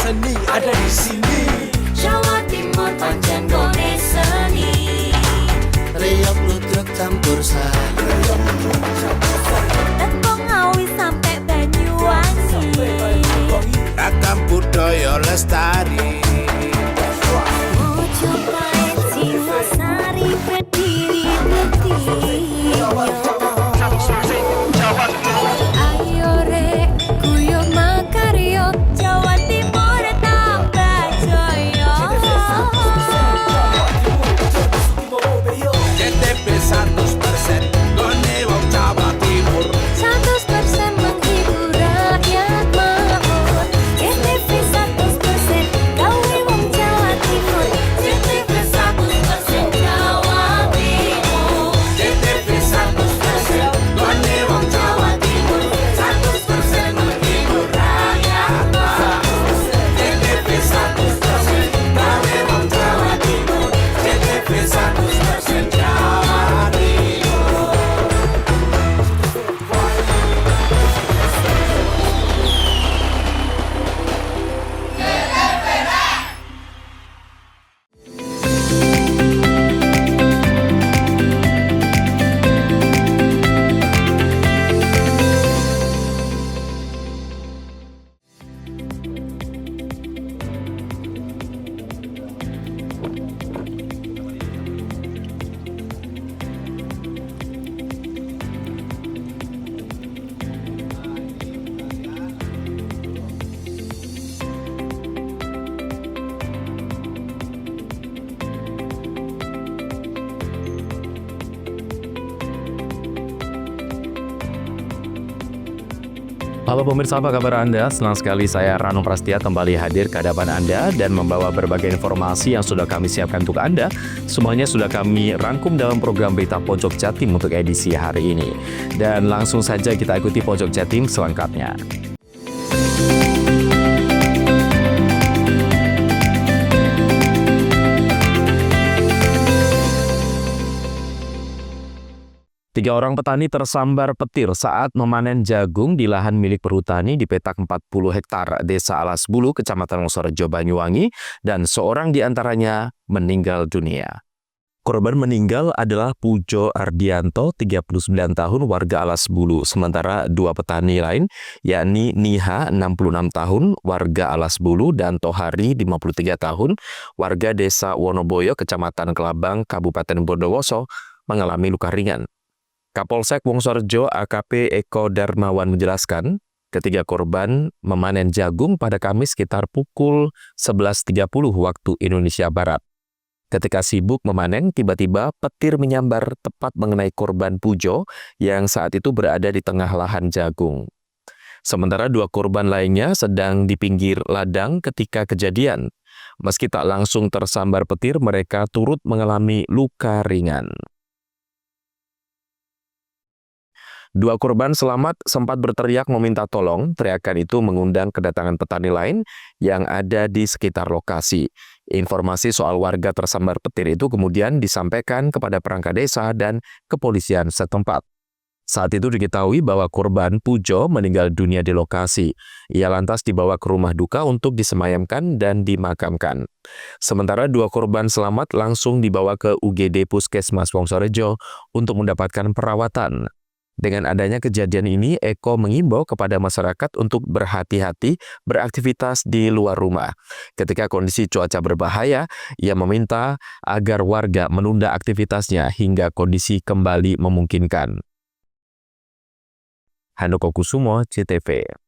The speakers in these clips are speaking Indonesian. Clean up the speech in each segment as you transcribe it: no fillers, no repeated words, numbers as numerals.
seni ada di sini. Jawa Timur pancen gone seni. Riok ludruk campur sari. Tembung Ngawi sampai Banyuwangi. Ragam budaya lestari. Mojopahit Singosari berdiri berdiri. Ayo rek guyub makaryo Jawa Timur tambah jaya. CTP 100% gone wong Jawa Timur. 100% menghibur rakyat makmur. CTV 100% gawe wong Jawa Timur. CTV 100% Jawa Timur. CTP 100% gone wong Jawa Timur. 100% menghibur rakyat makmur. CTP 100% gawe wong Jawa Timur. CTP 100% Jawa Timur. Halo pemirsa, apa kabar Anda? Senang sekali saya Rano Prastia kembali hadir ke hadapan Anda dan membawa berbagai informasi yang sudah kami siapkan untuk Anda. Semuanya sudah kami rangkum dalam program Berita Pojok Jatim untuk edisi hari ini. Dan langsung saja kita ikuti Pojok Jatim selengkapnya. Tiga orang petani tersambar petir saat memanen jagung di lahan milik perhutani di petak 40 hektar Desa Alas Bulu, Kecamatan Wonorejo, Banyuwangi, dan seorang di antaranya meninggal dunia. Korban meninggal adalah Pujo Ardianto, 39 tahun, warga Alas Bulu. Sementara dua petani lain, yakni Niha, 66 tahun, warga Alas Bulu, dan Tohari, 53 tahun, warga Desa Wonoboyo, Kecamatan Kelabang, Kabupaten Bondowoso, mengalami luka ringan. Kapolsek Wonorejo AKP Eko Darmawan menjelaskan, ketiga korban memanen jagung pada Kamis sekitar pukul 11.30 waktu Indonesia Barat. Ketika sibuk memanen, tiba-tiba petir menyambar tepat mengenai korban Pujo yang saat itu berada di tengah lahan jagung. Sementara dua korban lainnya sedang di pinggir ladang ketika kejadian. Meski tak langsung tersambar petir, mereka turut mengalami luka ringan. Dua korban selamat sempat berteriak meminta tolong. Teriakan itu mengundang kedatangan petani lain yang ada di sekitar lokasi. Informasi soal warga tersambar petir itu kemudian disampaikan kepada perangkat desa dan kepolisian setempat. Saat itu diketahui bahwa korban Pujo meninggal dunia di lokasi. Ia lantas dibawa ke rumah duka untuk disemayamkan dan dimakamkan. Sementara dua korban selamat langsung dibawa ke UGD Puskesmas Wonorejo untuk mendapatkan perawatan. Dengan adanya kejadian ini, Eko mengimbau kepada masyarakat untuk berhati-hati beraktivitas di luar rumah. Ketika kondisi cuaca berbahaya, ia meminta agar warga menunda aktivitasnya hingga kondisi kembali memungkinkan. Handoko Kusumo, CTV.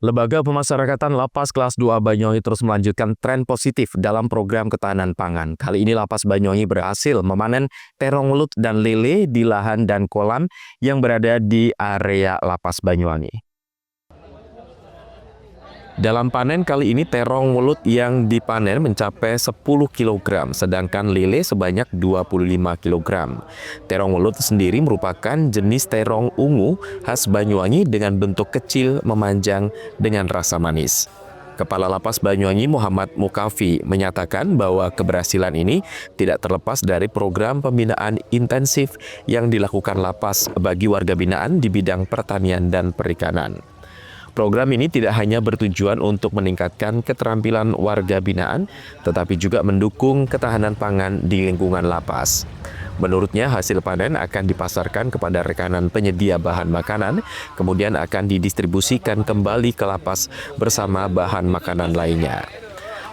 Lembaga Pemasyarakatan Lapas Kelas 2 Banyuwangi terus melanjutkan tren positif dalam program ketahanan pangan. Kali ini Lapas Banyuwangi berhasil memanen terong welut dan lele di lahan dan kolam yang berada di area Lapas Banyuwangi. Dalam panen kali ini terong welut yang dipanen mencapai 10 kg, sedangkan lele sebanyak 25 kg. Terong welut sendiri merupakan jenis terong ungu khas Banyuwangi dengan bentuk kecil memanjang dengan rasa manis. Kepala Lapas Banyuwangi Muhammad Mukafi menyatakan bahwa keberhasilan ini tidak terlepas dari program pembinaan intensif yang dilakukan Lapas bagi warga binaan di bidang pertanian dan perikanan. Program ini tidak hanya bertujuan untuk meningkatkan keterampilan warga binaan, tetapi juga mendukung ketahanan pangan di lingkungan lapas. Menurutnya, hasil panen akan dipasarkan kepada rekanan penyedia bahan makanan, kemudian akan didistribusikan kembali ke lapas bersama bahan makanan lainnya.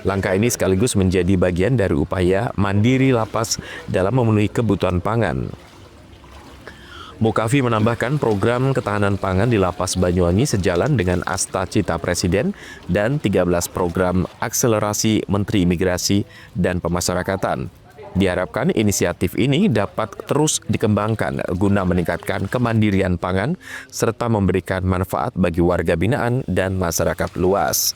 Langkah ini sekaligus menjadi bagian dari upaya mandiri lapas dalam memenuhi kebutuhan pangan. Mukafi menambahkan program ketahanan pangan di Lapas Banyuwangi sejalan dengan Asta Cita Presiden dan 13 program akselerasi Menteri Imigrasi dan Pemasyarakatan. Diharapkan inisiatif ini dapat terus dikembangkan guna meningkatkan kemandirian pangan serta memberikan manfaat bagi warga binaan dan masyarakat luas.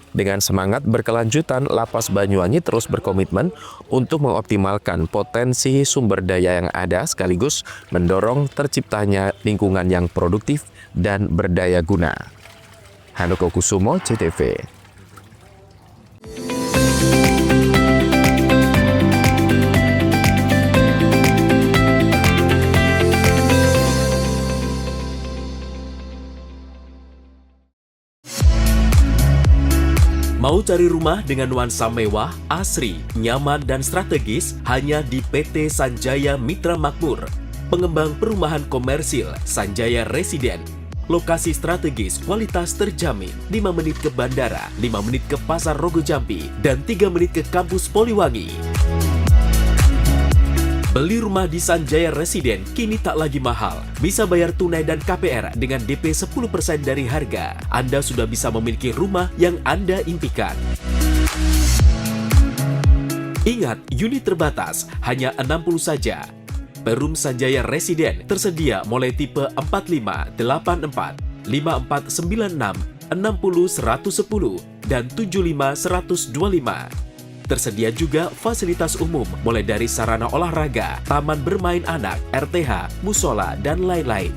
Dengan semangat berkelanjutan, Lapas Banyuwangi terus berkomitmen untuk mengoptimalkan potensi sumber daya yang ada sekaligus mendorong terciptanya lingkungan yang produktif dan berdaya guna. Handoko Kusumo, CTV. Mau cari rumah dengan nuansa mewah, asri, nyaman, dan strategis hanya di PT Sanjaya Mitra Makmur. Pengembang perumahan komersil Sanjaya Residen. Lokasi strategis, kualitas terjamin. 5 menit ke bandara, 5 menit ke Pasar Rogo Jambi, dan 3 menit ke kampus Poliwangi. Beli rumah di Sanjaya Residen kini tak lagi mahal. Bisa bayar tunai dan KPR dengan DP 10% dari harga. Anda sudah bisa memiliki rumah yang Anda impikan. Ingat, unit terbatas, hanya 60 saja. Perum Sanjaya Residen tersedia mulai tipe 45, 84, 5496, 60 110, dan 75 125. Tersedia juga fasilitas umum mulai dari sarana olahraga, taman bermain anak, RTH, musola, dan lain-lain.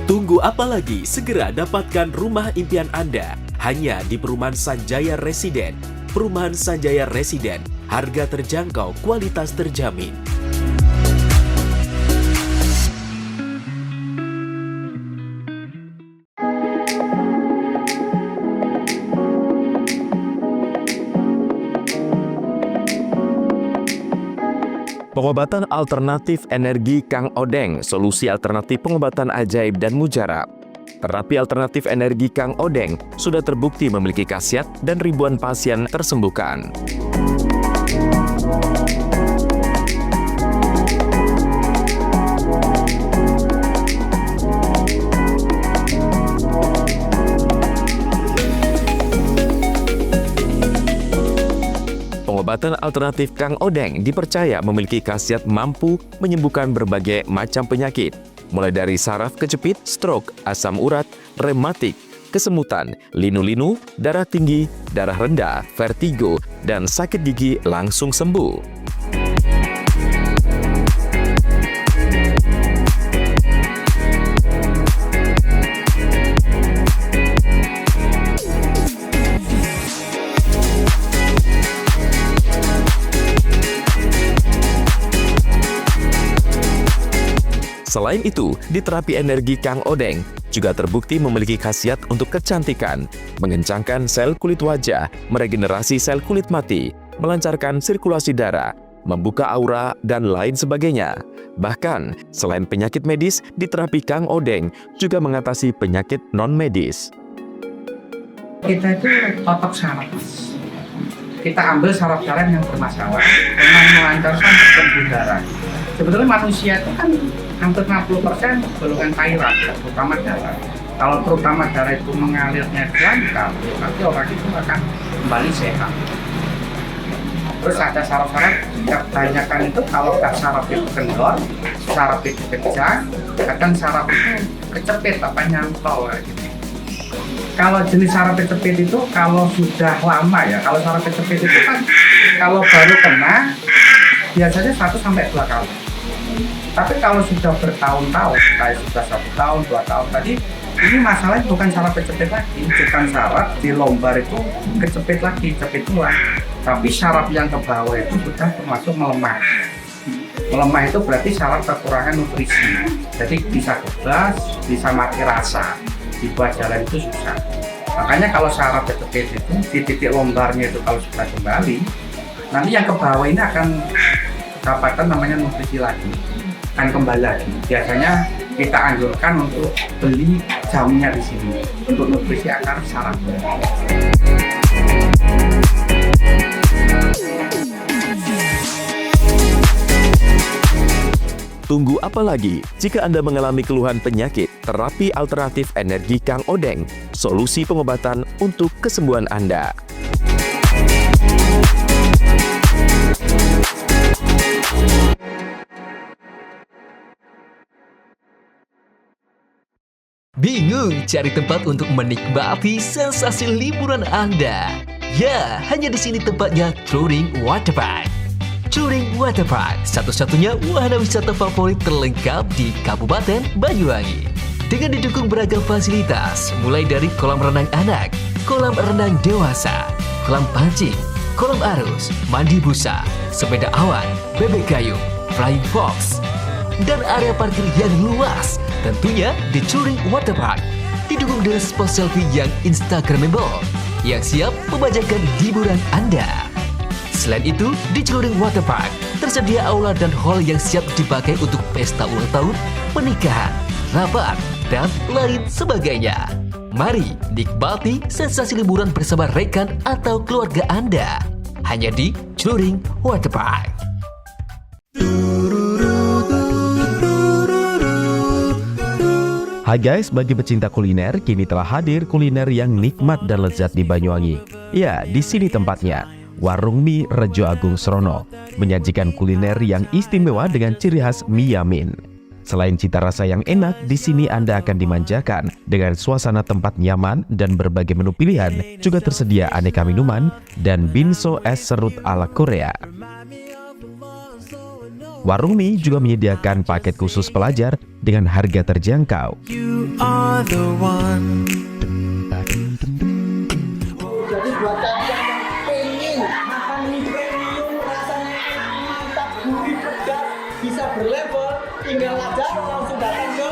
Tunggu apa lagi? Segera dapatkan rumah impian Anda hanya di Perumahan Sanjaya Residen. Perumahan Sanjaya Residen, harga terjangkau, kualitas terjamin. Pengobatan alternatif energi Kang Odeng, solusi alternatif pengobatan ajaib dan mujarab. Terapi alternatif energi Kang Odeng sudah terbukti memiliki khasiat dan ribuan pasien tersembuhkan. Pengobatan alternatif Kang Odeng dipercaya memiliki khasiat mampu menyembuhkan berbagai macam penyakit, mulai dari saraf kejepit, stroke, asam urat, rematik, kesemutan, linu-linu, darah tinggi, darah rendah, vertigo, dan sakit gigi langsung sembuh. Selain itu, di terapi energi Kang Odeng juga terbukti memiliki khasiat untuk kecantikan, mengencangkan sel kulit wajah, meregenerasi sel kulit mati, melancarkan sirkulasi darah, membuka aura, dan lain sebagainya. Bahkan, selain penyakit medis, di terapi Kang Odeng juga mengatasi penyakit non-medis. Kita itu totok saraf. Kita ambil saraf-saraf yang bermasalah dengan melancarkan pembuluh darah. Sebetulnya manusia itu kan hampir 60% golongan cairan, terutama darah. Kalau terutama darah itu mengalirnya lancar, nanti orang itu akan kembali sehat. Terus ada saraf-saraf, kebanyakan itu kalau nggak saraf itu kendor, saraf itu pecah, kadang saraf itu kecepit, nyantol gitu. Kalau jenis saraf kecepit itu kalau sudah lama ya, kalau saraf kecepit itu kan kalau baru kena biasanya 1-2 kali. Tapi kalau sudah bertahun-tahun, kayak sudah 1 tahun, 2 tahun tadi, ini masalahnya bukan saraf kecepit lagi, bukan saraf di lombar itu kecepit lagi, cepit tulang. Tapi saraf yang ke bawah itu sudah termasuk melemah. Melemah itu berarti syarat kekurangan nutrisi. Jadi bisa kebas, bisa mati rasa. Dibuat jalan itu susah. Makanya kalau syarat seperti itu, di titik longgarnya itu kalau sudah kembali, nanti yang ke bawah ini akan kedapatan namanya nutrisi lagi, akan kembali lagi. Biasanya kita anjurkan untuk beli jamnya di sini untuk nutrisi akar saraf. Tunggu apa lagi? Jika Anda mengalami keluhan penyakit, terapi alternatif energi Kang Odeng, solusi pengobatan untuk kesembuhan Anda. Bingung cari tempat untuk menikmati sensasi liburan Anda? Ya, hanya di sini tempatnya Touring Waterpark. Touring Waterpark, satu-satunya wahana wisata favorit terlengkap di Kabupaten Banyuwangi. Dengan didukung beragam fasilitas, mulai dari kolam renang anak, kolam renang dewasa, kolam pancing, kolam arus, mandi busa, sepeda awan, bebek kayu, flying fox, dan area parkir yang luas. Tentunya di Touring Waterpark didukung dengan spot selfie yang instagramable yang siap membajakan hiburan Anda. Selain itu, di Touring Waterpark tersedia aula dan hall yang siap dipakai untuk pesta ulang tahun, pernikahan, rapat, dan lain sebagainya. Mari nikmati sensasi liburan bersama rekan atau keluarga Anda. Hanya di Touring Waterpark. Hai guys, bagi pecinta kuliner, kini telah hadir kuliner yang nikmat dan lezat di Banyuwangi. Ya, di sini tempatnya. Warung Mie Rejo Agung Srono menyajikan kuliner yang istimewa dengan ciri khas mie yamin. Selain cita rasa yang enak, di sini Anda akan dimanjakan dengan suasana tempat nyaman dan berbagai menu pilihan. Juga tersedia aneka minuman dan binso es serut ala Korea. Warung Mie juga menyediakan paket khusus pelajar dengan harga terjangkau. You are the one. Jadi buat kalian yang pengen makan mie premium rasanya mantap, gurih, pedas, bisa berlevel, tinggal aja langsung datang ke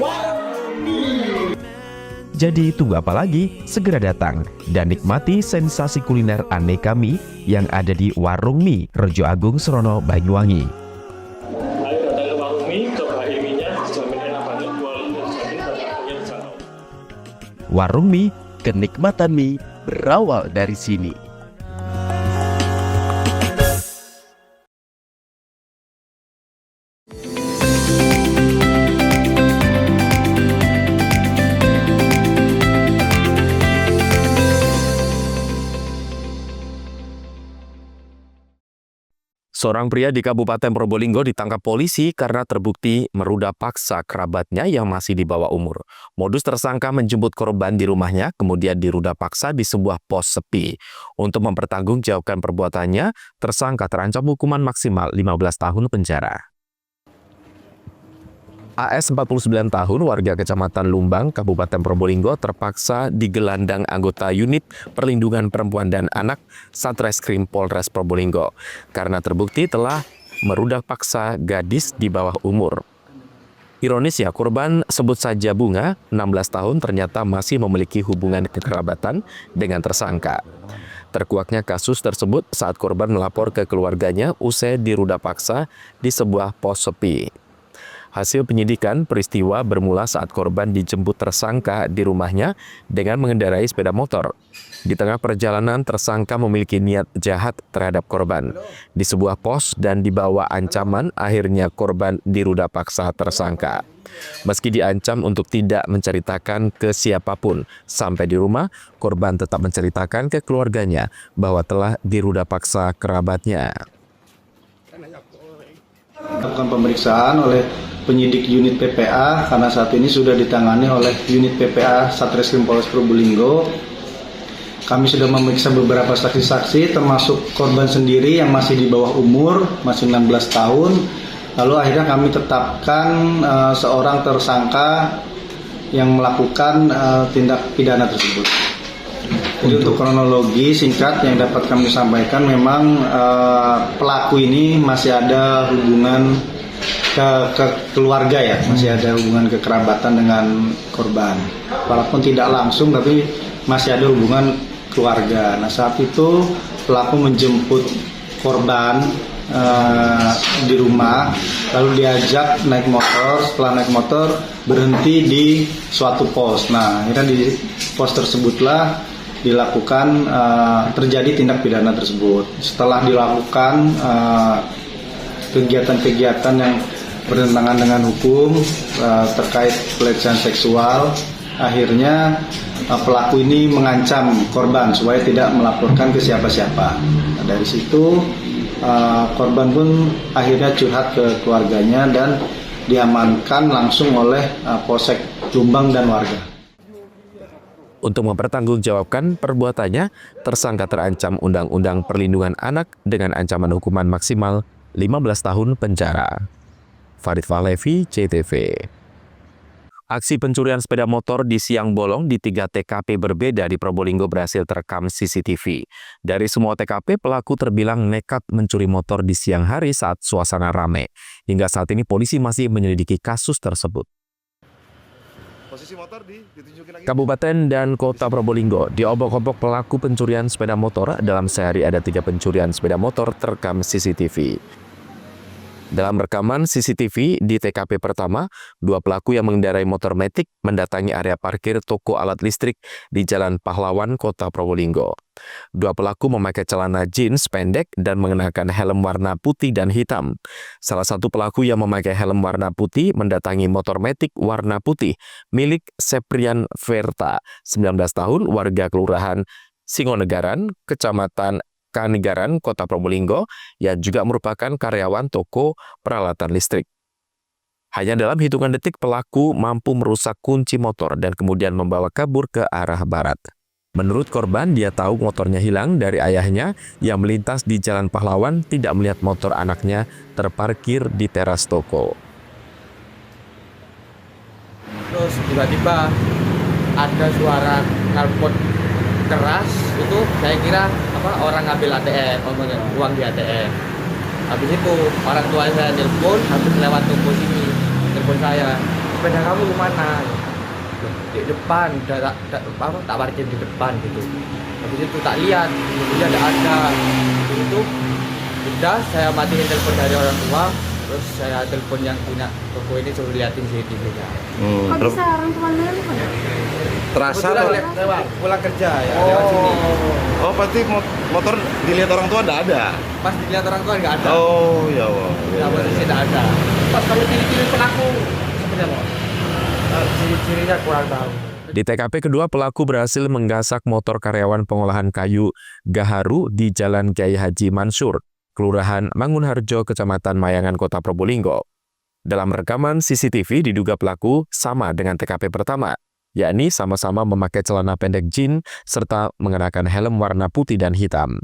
Warung Mie. Jadi tunggu apa lagi? Segera datang dan nikmati sensasi kuliner aneka mie yang ada di Warung Mie Rejo Agung Srono, Banyuwangi. Ayo datang ke Warung Mie, cobain mie-nya, dijamin enak banget, kualitas dijamin dan harganya terjangkau. Warung Mie, kenikmatan mie berawal dari sini. Seorang pria di Kabupaten Probolinggo ditangkap polisi karena terbukti meruda paksa kerabatnya yang masih di bawah umur. Modus tersangka menjemput korban di rumahnya, kemudian diruda paksa di sebuah pos sepi. Untuk mempertanggungjawabkan perbuatannya, tersangka terancam hukuman maksimal 15 tahun penjara. AS 49 tahun warga Kecamatan Lumbang, Kabupaten Probolinggo terpaksa digelandang anggota unit perlindungan perempuan dan anak Satreskrim Polres Probolinggo karena terbukti telah merudak paksa gadis di bawah umur. Ironis ya, korban sebut saja Bunga, 16 tahun ternyata masih memiliki hubungan kekerabatan dengan tersangka. Terkuaknya kasus tersebut saat korban melapor ke keluarganya usai dirudak paksa di sebuah pos sepi. Hasil penyidikan, peristiwa bermula saat korban dijemput tersangka di rumahnya dengan mengendarai sepeda motor. Di tengah perjalanan, tersangka memiliki niat jahat terhadap korban. Di sebuah pos dan dibawa ancaman, akhirnya korban dirudak paksa tersangka. Meski diancam untuk tidak menceritakan ke siapapun, sampai di rumah, korban tetap menceritakan ke keluarganya bahwa telah dirudak paksa kerabatnya. Lakukan pemeriksaan oleh penyidik unit PPA karena saat ini sudah ditangani oleh unit PPA Satreskrim Polres Probolinggo. Kami sudah memeriksa beberapa saksi-saksi termasuk korban sendiri yang masih di bawah umur, masih 16 tahun. Lalu akhirnya kami tetapkan seorang tersangka yang melakukan tindak pidana tersebut. Jadi untuk kronologi singkat yang dapat kami sampaikan, memang pelaku ini masih ada hubungan ke keluarga ya, masih ada hubungan kekerabatan dengan korban. Walaupun tidak langsung, tapi masih ada hubungan keluarga. Nah, saat itu pelaku menjemput korban di rumah, lalu diajak naik motor. Setelah naik motor, berhenti di suatu pos. Nah, akhirnya di pos tersebutlah dilakukan terjadi tindak pidana tersebut. Setelah dilakukan kegiatan-kegiatan yang bertentangan dengan hukum terkait pelecehan seksual, akhirnya pelaku ini mengancam korban supaya tidak melaporkan ke siapa-siapa. Nah, dari situ korban pun akhirnya curhat ke keluarganya dan diamankan langsung oleh Polsek Jombang dan warga. Untuk mempertanggungjawabkan perbuatannya, tersangka terancam Undang-Undang Perlindungan Anak dengan ancaman hukuman maksimal 15 tahun penjara. Farid Fahlevi, CTV. Aksi pencurian sepeda motor di siang bolong di 3 TKP berbeda di Probolinggo berhasil terekam CCTV. Dari semua TKP, pelaku terbilang nekat mencuri motor di siang hari saat suasana ramai. Hingga saat ini polisi masih menyelidiki kasus tersebut. Kabupaten dan Kota Probolinggo diobok-obok pelaku pencurian sepeda motor. Dalam sehari ada 3 pencurian sepeda motor terekam CCTV. Dalam rekaman CCTV di TKP pertama, 2 pelaku yang mengendarai motor metik mendatangi area parkir toko alat listrik di Jalan Pahlawan, Kota Probolinggo. 2 pelaku memakai celana jeans pendek dan mengenakan helm warna putih dan hitam. Salah satu pelaku yang memakai helm warna putih mendatangi motor metik warna putih milik Seprian Verta, 19 tahun, warga Kelurahan Singonegaran, Kecamatan Kanegaran, Kota Probolinggo, yang juga merupakan karyawan toko peralatan listrik. Hanya dalam hitungan detik pelaku mampu merusak kunci motor dan kemudian membawa kabur ke arah barat. Menurut korban, dia tahu motornya hilang dari ayahnya yang melintas di Jalan Pahlawan, tidak melihat motor anaknya terparkir di teras toko. Terus tiba-tiba ada suara knalpot keras, itu saya kira orang ngambil ATM, uang di ATM. Habis itu orang tua saya telepon, habis lewat toko sini, telepon saya, sepeda kamu kemana? Di depan, tak parkir di depan gitu. Habis itu tak lihat, dia ada. Itu udah saya matiin telepon dari orang tua, terus saya telepon yang punya toko ini suruh liatin CCTV-nya. Kok bisa orang tua nelfon? Terasa lewat pulang kerja ya, lewat sini. Oh, pasti motor dilihat orang tua enggak ada. Pas dilihat orang tua nggak ada. Oh, ya Allah. Ya, posisi nggak ada. Pas kalau ciri-ciri pelaku seperti apa? Ciri-cirinya kurang tahu. Di TKP kedua, pelaku berhasil menggasak motor karyawan pengolahan kayu Gaharu di Jalan Kiai Haji Mansur, Kelurahan Mangunharjo, Kecamatan Mayangan, Kota Probolinggo. Dalam rekaman CCTV diduga pelaku sama dengan TKP pertama, yakni sama-sama memakai celana pendek jeans serta mengenakan helm warna putih dan hitam.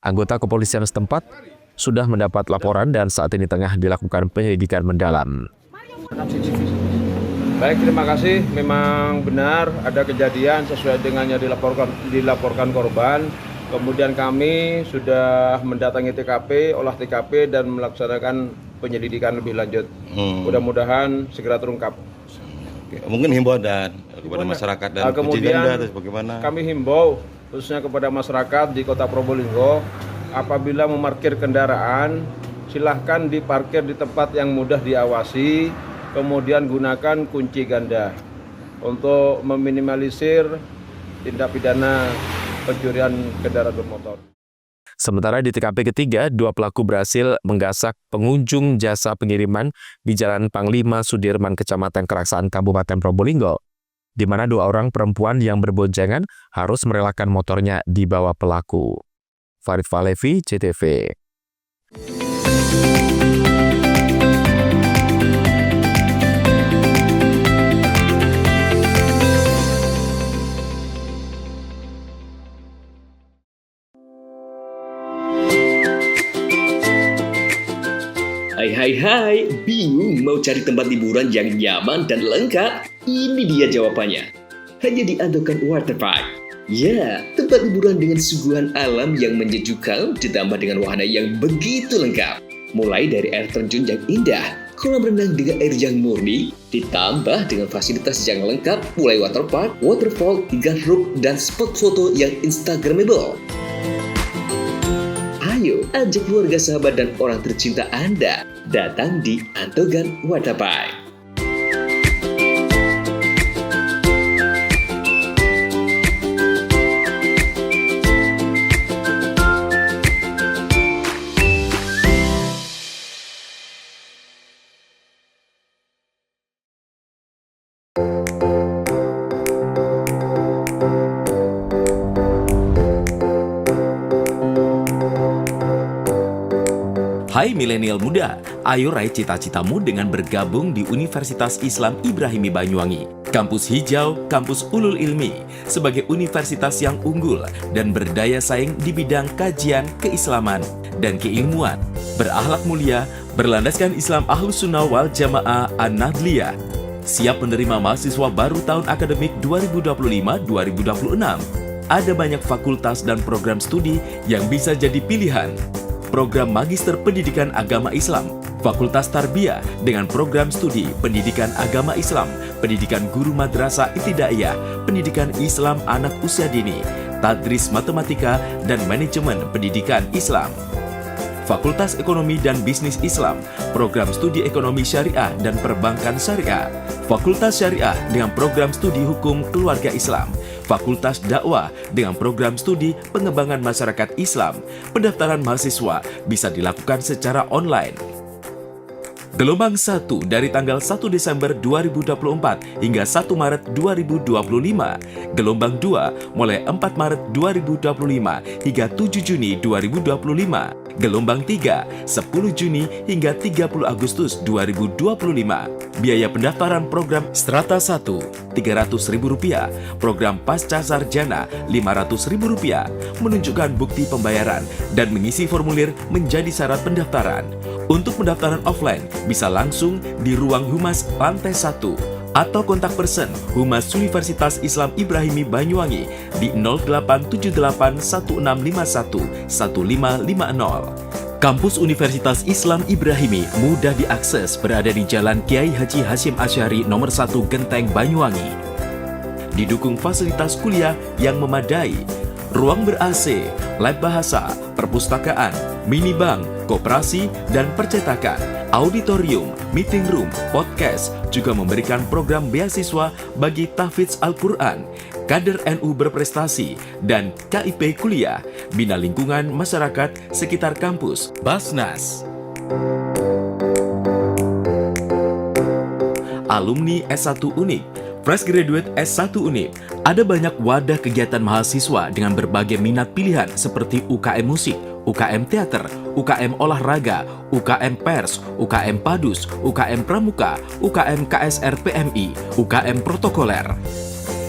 Anggota kepolisian setempat sudah mendapat laporan dan saat ini tengah dilakukan penyelidikan mendalam. Baik, terima kasih. Memang benar ada kejadian sesuai dengan yang dilaporkan korban. Kemudian kami sudah mendatangi TKP, olah TKP dan melaksanakan penyelidikan lebih lanjut. Mudah-mudahan segera terungkap. Mungkin himbauan kepada masyarakat dan kemudian bagaimana? Kami himbau khususnya kepada masyarakat di Kota Probolinggo, apabila memarkir kendaraan, silahkan diparkir di tempat yang mudah diawasi, kemudian gunakan kunci ganda untuk meminimalisir tindak pidana pencurian kendaraan bermotor. Sementara di TKP ketiga, 2 pelaku berhasil menggasak pengunjung jasa pengiriman di Jalan Panglima Sudirman, Kecamatan Keraksaan, Kabupaten Probolinggo, di mana 2 orang perempuan yang berboncengan harus merelakan motornya di bawah pelaku. Farid Fahlevi, CTV. Hai, bingung mau cari tempat liburan yang nyaman dan lengkap? Ini dia jawabannya. Hanya di Andokan Waterpark. Ya, tempat liburan dengan suguhan alam yang menyejukkan ditambah dengan wahana yang begitu lengkap. Mulai dari air terjun yang indah, kolam renang dengan air yang murni, ditambah dengan fasilitas yang lengkap mulai waterpark, waterfall, hingga roof dan spot foto yang instagramable. Ayo, ajak keluarga, sahabat, dan orang tercinta Anda datang di Antogan Waterpark. Hai milenial muda, ayo raih cita-citamu dengan bergabung di Universitas Islam Ibrahimi Banyuwangi. Kampus hijau, kampus ulul ilmi, sebagai universitas yang unggul dan berdaya saing di bidang kajian, keislaman, dan keilmuan. Berakhlak mulia, berlandaskan Islam Ahlus Sunnah wal Jamaah An-Nahdliyah. Siap menerima mahasiswa baru tahun akademik 2025-2026. Ada banyak fakultas dan program studi yang bisa jadi pilihan. Program Magister Pendidikan Agama Islam, Fakultas Tarbiyah dengan program studi Pendidikan Agama Islam, Pendidikan Guru Madrasah Ibtidaiyah, Pendidikan Islam Anak Usia Dini, Tadris Matematika, dan Manajemen Pendidikan Islam. Fakultas Ekonomi dan Bisnis Islam, program studi Ekonomi Syariah dan Perbankan Syariah, Fakultas Syariah dengan program studi Hukum Keluarga Islam, Fakultas Dakwah dengan program studi Pengembangan Masyarakat Islam. Pendaftaran mahasiswa bisa dilakukan secara online. Gelombang 1 dari tanggal 1 Desember 2024 hingga 1 Maret 2025. Gelombang 2 mulai 4 Maret 2025 hingga 7 Juni 2025. Gelombang 3, 10 Juni hingga 30 Agustus 2025. Biaya pendaftaran program Strata 1, Rp300.000. Program Pasca Sarjana, Rp500.000. Menunjukkan bukti pembayaran dan mengisi formulir menjadi syarat pendaftaran. Untuk pendaftaran offline, bisa langsung di Ruang Humas Lantai 1 atau kontak person Humas Universitas Islam Ibrahimi Banyuwangi di 0878 1651 1550. Kampus Universitas Islam Ibrahimi mudah diakses, berada di Jalan Kiai Haji Hasyim Asy'ari nomor 1 Genteng Banyuwangi. Didukung fasilitas kuliah yang memadai, ruang ber-AC, lab bahasa, perpustakaan, minibank, koperasi, dan percetakan, auditorium, meeting room, podcast, juga memberikan program beasiswa bagi tahfidz Al-Quran, kader NU berprestasi, dan KIP kuliah, bina lingkungan masyarakat sekitar kampus, Basnas. Alumni S1 Unip, Fresh Graduate S1 Unip. Ada banyak wadah kegiatan mahasiswa dengan berbagai minat pilihan seperti UKM Musik, UKM Teater, UKM Olahraga, UKM Pers, UKM Padus, UKM Pramuka, UKM KSR PMI, UKM Protokoler.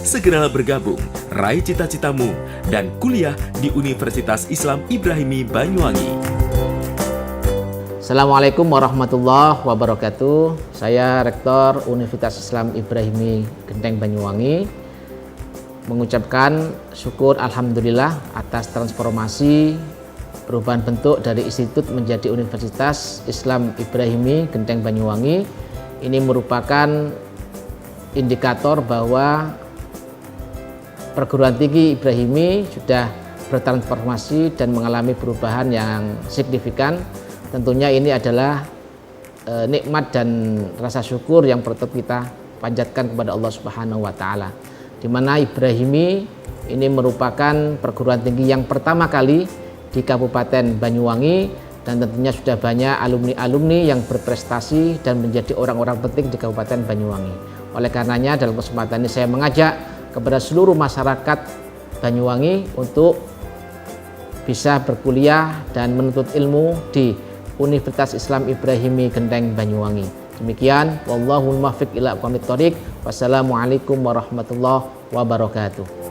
Segeralah bergabung, raih cita-citamu, dan kuliah di Universitas Islam Ibrahimi Banyuwangi. Assalamualaikum warahmatullahi wabarakatuh. Saya Rektor Universitas Islam Ibrahimi Genteng Banyuwangi mengucapkan syukur alhamdulillah atas transformasi perubahan bentuk dari institut menjadi Universitas Islam Ibrahimi Genteng Banyuwangi. Ini merupakan indikator bahwa perguruan tinggi Ibrahimi sudah bertransformasi dan mengalami perubahan yang signifikan. Tentunya ini adalah nikmat dan rasa syukur yang perlu kita panjatkan kepada Allah Subhanahu wa taala. Di mana Ibrahimi ini merupakan perguruan tinggi yang pertama kali di Kabupaten Banyuwangi, dan tentunya sudah banyak alumni-alumni yang berprestasi dan menjadi orang-orang penting di Kabupaten Banyuwangi. Oleh karenanya dalam kesempatan ini saya mengajak kepada seluruh masyarakat Banyuwangi untuk bisa berkuliah dan menuntut ilmu di Universitas Islam Ibrahimi Genteng Banyuwangi. Demikian, wallahul muwaffiq ila aqwamit thoriq. Wassalamualaikum warahmatullahi wabarakatuh.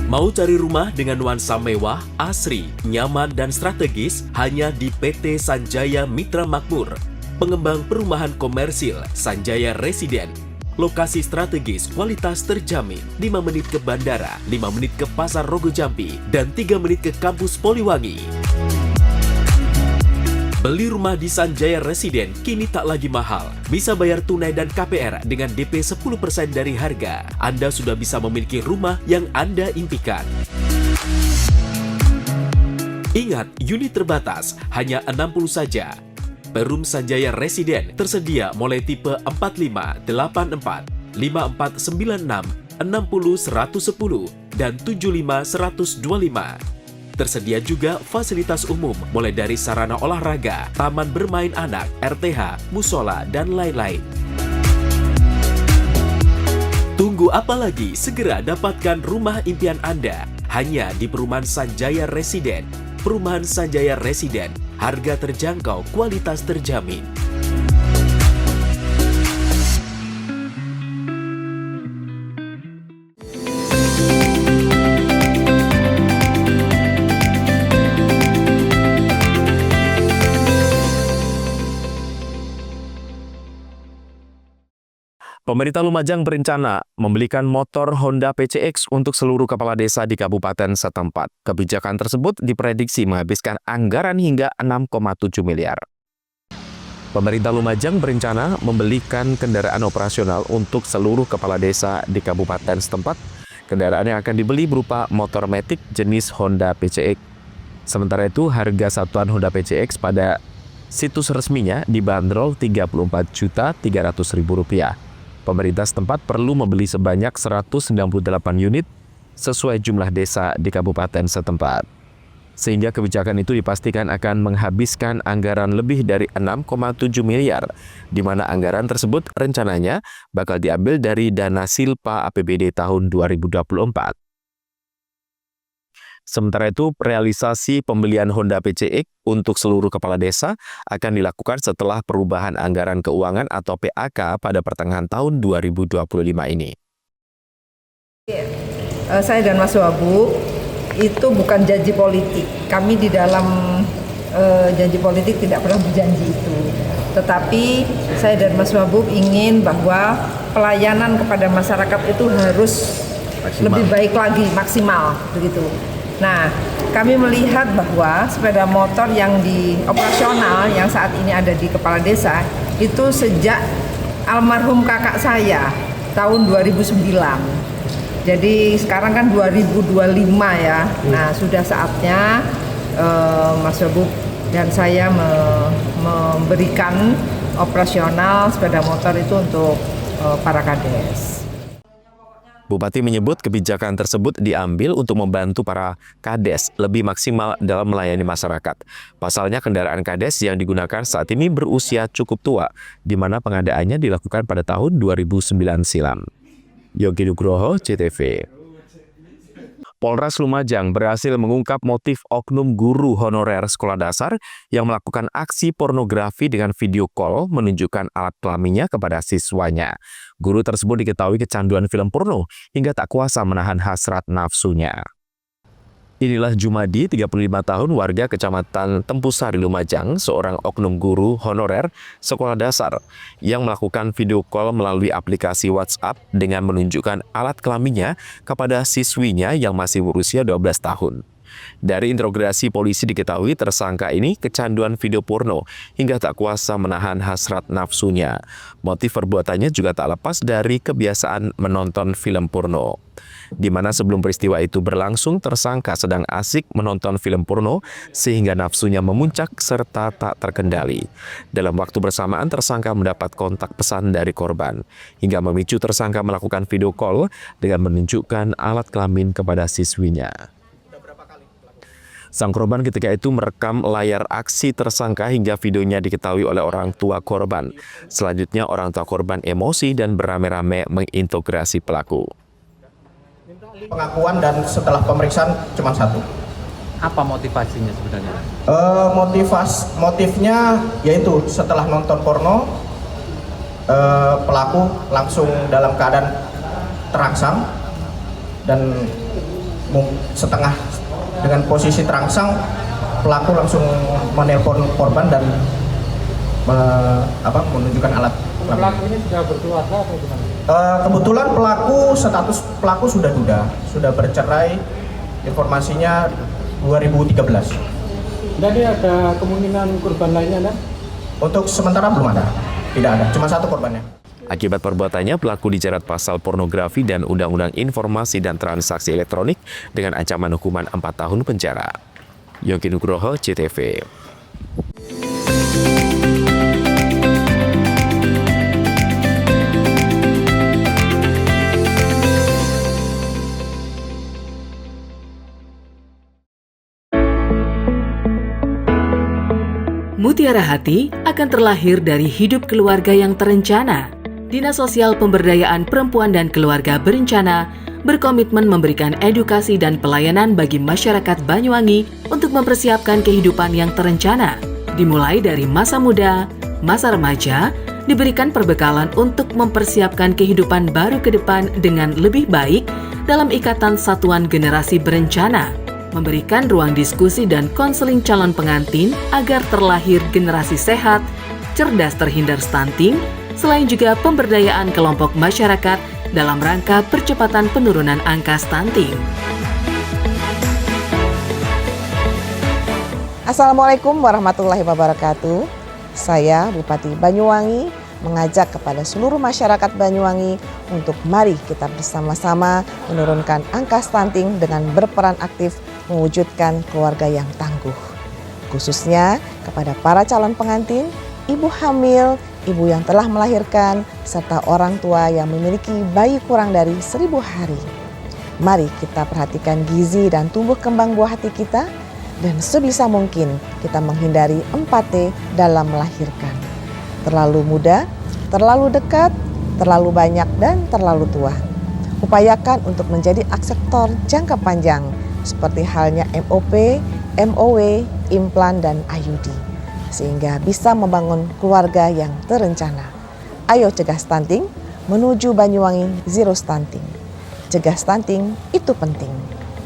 Mau cari rumah dengan nuansa mewah, asri, nyaman, dan strategis hanya di PT Sanjaya Mitra Makmur. pengembang perumahan komersil Sanjaya Residen. Lokasi strategis, kualitas terjamin, 5 menit ke bandara, 5 menit ke Pasar Rogo Jambi, dan 3 menit ke kampus Poliwangi. Beli rumah di Sanjaya Residen kini tak lagi mahal. Bisa bayar tunai dan KPR dengan DP 10% dari harga. Anda sudah bisa memiliki rumah yang Anda impikan. Ingat, unit terbatas, hanya 60 saja. Perum Sanjaya Residen tersedia mulai tipe 45, 84, 5496, 60 110, dan 75 125. Tersedia juga fasilitas umum mulai dari sarana olahraga, taman bermain anak, RTH, musola, dan lain-lain. Tunggu apa lagi? Segera dapatkan rumah impian Anda hanya di Perumahan Sanjaya Residen. Perumahan Sanjaya Residen, harga terjangkau, kualitas terjamin. Pemerintah Lumajang berencana membelikan motor Honda PCX untuk seluruh kepala desa di kabupaten setempat. Kebijakan tersebut diprediksi menghabiskan anggaran hingga 6,7 miliar. Pemerintah Lumajang berencana membelikan kendaraan operasional untuk seluruh kepala desa di kabupaten setempat. Kendaraan yang akan dibeli berupa motor Matic jenis Honda PCX. Sementara itu, harga satuan Honda PCX pada situs resminya dibanderol Rp34.300.000. Pemerintah setempat perlu membeli sebanyak 198 unit sesuai jumlah desa di kabupaten setempat. Sehingga kebijakan itu dipastikan akan menghabiskan anggaran lebih dari 6,7 miliar, di mana anggaran tersebut rencananya bakal diambil dari dana Silpa APBD tahun 2024. Sementara itu, realisasi pembelian Honda PCX untuk seluruh kepala desa akan dilakukan setelah perubahan anggaran keuangan atau PAK pada pertengahan tahun 2025 ini. Saya dan Mas Wabub itu bukan janji politik. Kami di dalam janji politik tidak pernah berjanji itu. Tetapi saya dan Mas Wabub ingin bahwa pelayanan kepada masyarakat itu harus lebih baik lagi, maksimal begitu. Nah, kami melihat bahwa sepeda motor yang di operasional yang saat ini ada di kepala desa itu sejak almarhum kakak saya tahun 2009. Jadi sekarang kan 2025 ya. Nah, sudah saatnya Mas Wabub dan saya memberikan operasional sepeda motor itu untuk para kades. Bupati menyebut kebijakan tersebut diambil untuk membantu para kades lebih maksimal dalam melayani masyarakat. Pasalnya kendaraan kades yang digunakan saat ini berusia cukup tua, di mana pengadaannya dilakukan pada tahun 2009 silam. Yogi Nugroho, CTV. Polres Lumajang berhasil mengungkap motif oknum guru honorer sekolah dasar yang melakukan aksi pornografi dengan video call menunjukkan alat kelaminnya kepada siswanya. Guru tersebut diketahui kecanduan film porno hingga tak kuasa menahan hasrat nafsunya. Inilah Jumadi, 35 tahun, warga Kecamatan Tempusari, Lumajang, seorang oknum guru honorer sekolah dasar yang melakukan video call melalui aplikasi WhatsApp dengan menunjukkan alat kelaminnya kepada siswinya yang masih berusia 12 tahun. Dari interogasi polisi diketahui tersangka ini kecanduan video porno hingga tak kuasa menahan hasrat nafsunya. Motif perbuatannya juga tak lepas dari kebiasaan menonton film porno. Di mana sebelum peristiwa itu berlangsung, tersangka sedang asik menonton film porno sehingga nafsunya memuncak serta tak terkendali. Dalam waktu bersamaan, tersangka mendapat kontak pesan dari korban hingga memicu tersangka melakukan video call dengan menunjukkan alat kelamin kepada siswinya. Sang korban ketika itu merekam layar aksi tersangka hingga videonya diketahui oleh orang tua korban. Selanjutnya orang tua korban emosi dan beramai-ramai mengintegrasi pelaku. Pengakuan dan setelah pemeriksaan cuma satu. Apa motivasinya sebenarnya? Motifnya yaitu setelah nonton porno, pelaku langsung dalam keadaan terangsang dan setengah dengan posisi terangsang, pelaku langsung menelpon korban dan menunjukkan alat kelamin. Pelaku ini sudah berkeluarga atau gimana? Kebetulan status pelaku sudah bercerai, informasinya 2013. Jadi ada kemungkinan korban lainnya, Dan? Untuk sementara belum ada, tidak ada, cuma satu korbannya. Akibat perbuatannya, pelaku dijerat pasal pornografi dan Undang-Undang Informasi dan Transaksi Elektronik dengan ancaman hukuman 4 tahun penjara. Yongki Nugroho, CTV. Mutiara Hati akan terlahir dari hidup keluarga yang terencana. Dinas Sosial Pemberdayaan Perempuan dan Keluarga Berencana berkomitmen memberikan edukasi dan pelayanan bagi masyarakat Banyuwangi untuk mempersiapkan kehidupan yang terencana. Dimulai dari masa muda, masa remaja, diberikan perbekalan untuk mempersiapkan kehidupan baru ke depan dengan lebih baik dalam ikatan satuan generasi berencana. Memberikan ruang diskusi dan konseling calon pengantin agar terlahir generasi sehat, cerdas terhindar stunting, selain juga pemberdayaan kelompok masyarakat dalam rangka percepatan penurunan angka stunting. Assalamualaikum warahmatullahi wabarakatuh. Saya Bupati Banyuwangi mengajak kepada seluruh masyarakat Banyuwangi untuk mari kita bersama-sama menurunkan angka stunting dengan berperan aktif mewujudkan keluarga yang tangguh. Khususnya kepada para calon pengantin, ibu hamil, ibu yang telah melahirkan, serta orang tua yang memiliki bayi kurang dari 1000 hari. Mari kita perhatikan gizi dan tumbuh kembang buah hati kita, dan sebisa mungkin kita menghindari 4T dalam melahirkan. Terlalu muda, terlalu dekat, terlalu banyak, dan terlalu tua. Upayakan untuk menjadi akseptor jangka panjang, seperti halnya MOP, MOW, implan, dan IUD, sehingga bisa membangun keluarga yang terencana. Ayo cegah stunting, menuju Banyuwangi Zero Stunting. Cegah stunting itu penting.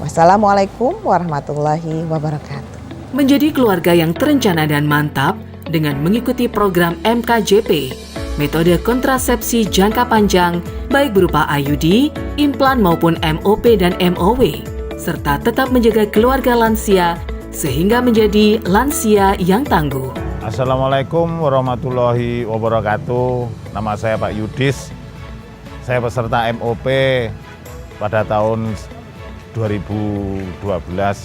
Wassalamualaikum warahmatullahi wabarakatuh. Menjadi keluarga yang terencana dan mantap dengan mengikuti program MKJP, metode kontrasepsi jangka panjang, baik berupa IUD, implan maupun MOP dan MOW, serta tetap menjaga keluarga lansia sehingga menjadi lansia yang tangguh. Assalamualaikum warahmatullahi wabarakatuh. Nama saya Pak Yudis. Saya peserta MOP pada tahun 2012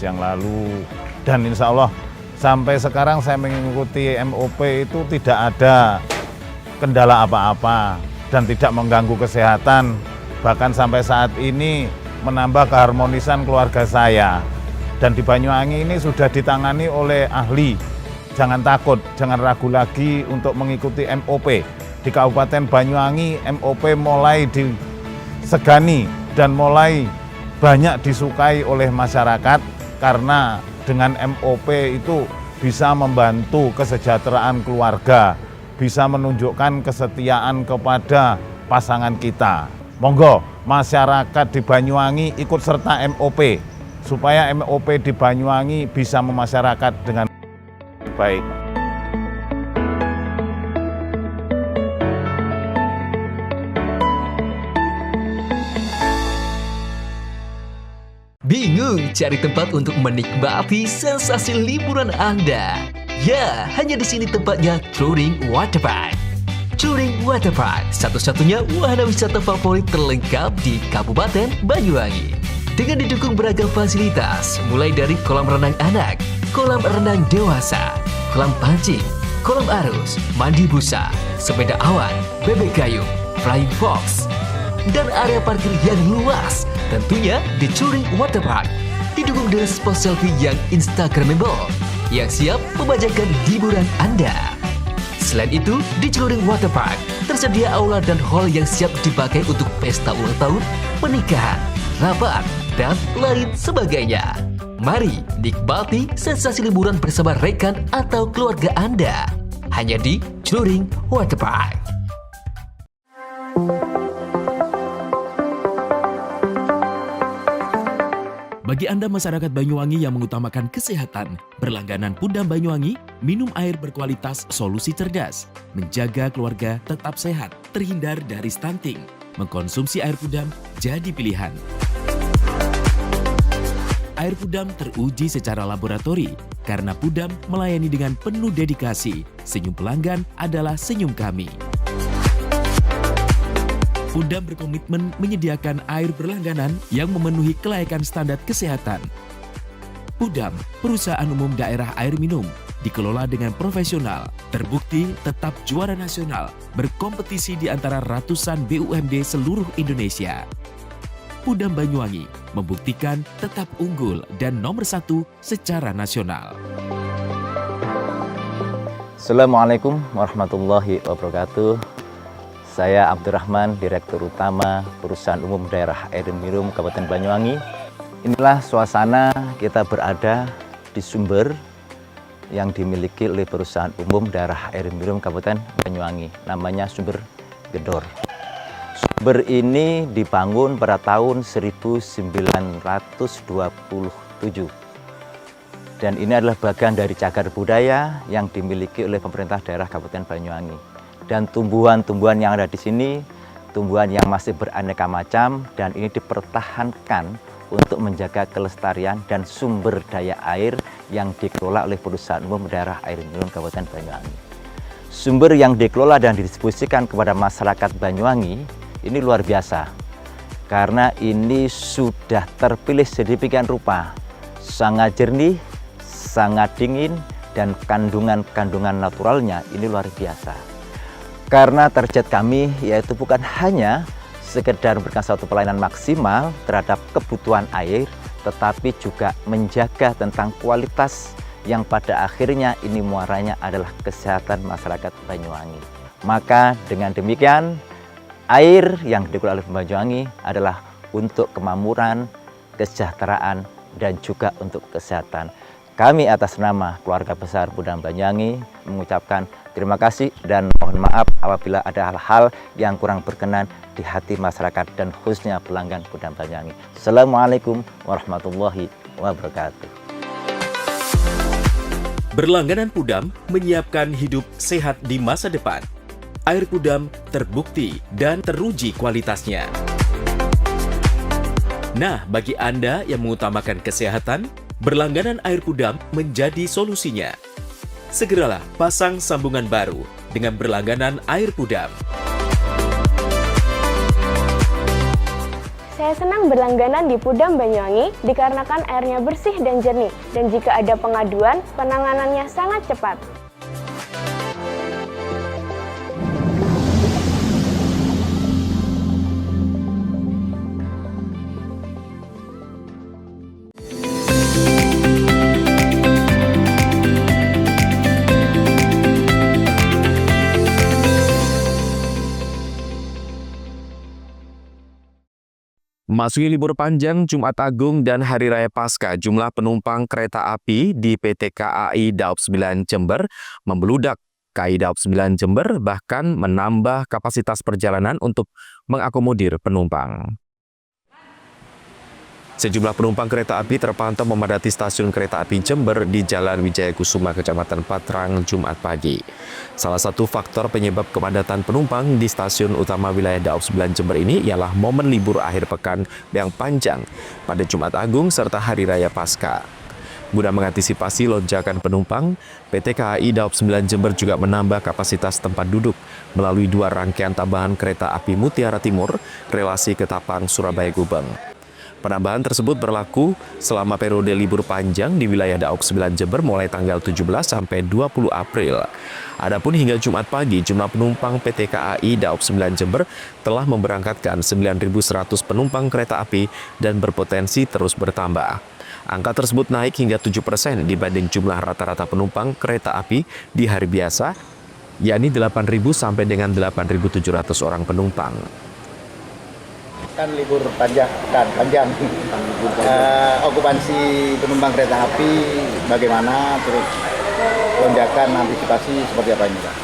yang lalu. Dan insya Allah sampai sekarang saya mengikuti MOP itu tidak ada kendala apa-apa dan tidak mengganggu kesehatan. Bahkan sampai saat ini menambah keharmonisan keluarga saya. Dan di Banyuwangi ini sudah ditangani oleh ahli. Jangan takut, jangan ragu lagi untuk mengikuti MOP. Di Kabupaten Banyuwangi, MOP mulai disegani dan mulai banyak disukai oleh masyarakat karena dengan MOP itu bisa membantu kesejahteraan keluarga, bisa menunjukkan kesetiaan kepada pasangan kita. Monggo masyarakat di Banyuwangi ikut serta MOP supaya MOP di Banyuwangi bisa memasyarakat dengan baik. Bingung cari tempat untuk menikmati sensasi liburan Anda? Ya, hanya di sini tempatnya Touring Waterpark. Touring Waterpark, satu-satunya wahana wisata favorit terlengkap di Kabupaten Banyuwangi. Dengan didukung beragam fasilitas, mulai dari kolam renang anak, kolam renang dewasa, kolam pancing, kolam arus, mandi busa, sepeda awan, bebek gayung, flying fox, dan area parkir yang luas. Tentunya di Touring Waterpark didukung dengan spot selfie yang instagramable yang siap membajakan hiburan Anda. Selain itu, di Touring Waterpark tersedia aula dan hall yang siap dipakai untuk pesta ulang tahun, pernikahan, rapat, dan lain sebagainya. Mari nikmati sensasi liburan bersama rekan atau keluarga Anda. Hanya di Touring Waterpark. Bagi Anda masyarakat Banyuwangi yang mengutamakan kesehatan, berlangganan Pudam Banyuwangi, minum air berkualitas solusi cerdas, menjaga keluarga tetap sehat, terhindar dari stunting. Mengkonsumsi air Pudam jadi pilihan. Air Pudam teruji secara laboratori karena Pudam melayani dengan penuh dedikasi. Senyum pelanggan adalah senyum kami. Pudam berkomitmen menyediakan air berlangganan yang memenuhi kelayakan standar kesehatan. Pudam, perusahaan umum daerah air minum, dikelola dengan profesional, terbukti tetap juara nasional, berkompetisi di antara ratusan BUMD seluruh Indonesia. Pudam Banyuwangi membuktikan tetap unggul dan nomor 1 secara nasional. Assalamualaikum warahmatullahi wabarakatuh. Saya Abdurrahman, Direktur Utama Perusahaan Umum Daerah Air Minum Kabupaten Banyuwangi. Inilah suasana kita berada di sumber yang dimiliki oleh Perusahaan Umum Daerah Air Minum Kabupaten Banyuwangi. Namanya Sumber Gedor. Sumber ini dibangun pada tahun 1927. Dan ini adalah bagian dari cagar budaya yang dimiliki oleh pemerintah daerah Kabupaten Banyuwangi. Dan tumbuhan-tumbuhan yang ada di sini, tumbuhan yang masih beraneka macam, dan ini dipertahankan untuk menjaga kelestarian dan sumber daya air yang dikelola oleh Perusahaan Umum Daerah Air Minum Kabupaten Banyuwangi. Sumber yang dikelola dan didistribusikan kepada masyarakat Banyuwangi ini luar biasa, karena ini sudah terpilih sedemikian rupa, sangat jernih, sangat dingin, dan kandungan-kandungan naturalnya ini luar biasa. Karena target kami yaitu bukan hanya sekedar memberikan suatu pelayanan maksimal terhadap kebutuhan air, tetapi juga menjaga tentang kualitas yang pada akhirnya ini muaranya adalah kesehatan masyarakat Banyuwangi. Maka dengan demikian, air yang dikelola oleh Banyuwangi adalah untuk kemakmuran, kesejahteraan, dan juga untuk kesehatan. Kami atas nama keluarga besar Pudam Banyuwangi mengucapkan terima kasih dan mohon maaf apabila ada hal-hal yang kurang berkenan di hati masyarakat dan khususnya pelanggan Pudam Banyuwangi. Assalamualaikum warahmatullahi wabarakatuh. Berlangganan Pudam menyiapkan hidup sehat di masa depan. Air Pudam terbukti dan teruji kualitasnya. Nah, bagi Anda yang mengutamakan kesehatan, berlangganan air Pudam menjadi solusinya. Segeralah pasang sambungan baru dengan berlangganan air Pudam. Saya senang berlangganan di Pudam Banyuwangi dikarenakan airnya bersih dan jernih, dan jika ada pengaduan, penanganannya sangat cepat. Masuki libur panjang Jumat Agung dan Hari Raya Paskah, jumlah penumpang kereta api di PT KAI Daob 9 Jember membeludak. KAI Daob 9 Jember bahkan menambah kapasitas perjalanan untuk mengakomodir penumpang. Sejumlah penumpang kereta api terpantau memadati stasiun kereta api Jember di Jalan Wijaya Kusuma, Kecamatan Patrang, Jumat pagi. Salah satu faktor penyebab kepadatan penumpang di stasiun utama wilayah Daob 9 Jember ini ialah momen libur akhir pekan yang panjang pada Jumat Agung serta Hari Raya Paskah. Guna mengantisipasi lonjakan penumpang, PT KAI Daob 9 Jember juga menambah kapasitas tempat duduk melalui 2 rangkaian tambahan kereta api Mutiara Timur relasi Ketapang, Surabaya Gubeng. Penambahan tersebut berlaku selama periode libur panjang di wilayah Daob 9 Jember mulai tanggal 17 sampai 20 April. Adapun hingga Jumat pagi, jumlah penumpang PT KAI Daob 9 Jember telah memberangkatkan 9.100 penumpang kereta api dan berpotensi terus bertambah. Angka tersebut naik hingga 7% dibanding jumlah rata-rata penumpang kereta api di hari biasa, yakni 8.000 sampai dengan 8.700 orang penumpang. Kan libur panjang, okupansi penumpang kereta api bagaimana, terus lonjakan antisipasi seperti apa ini Pak?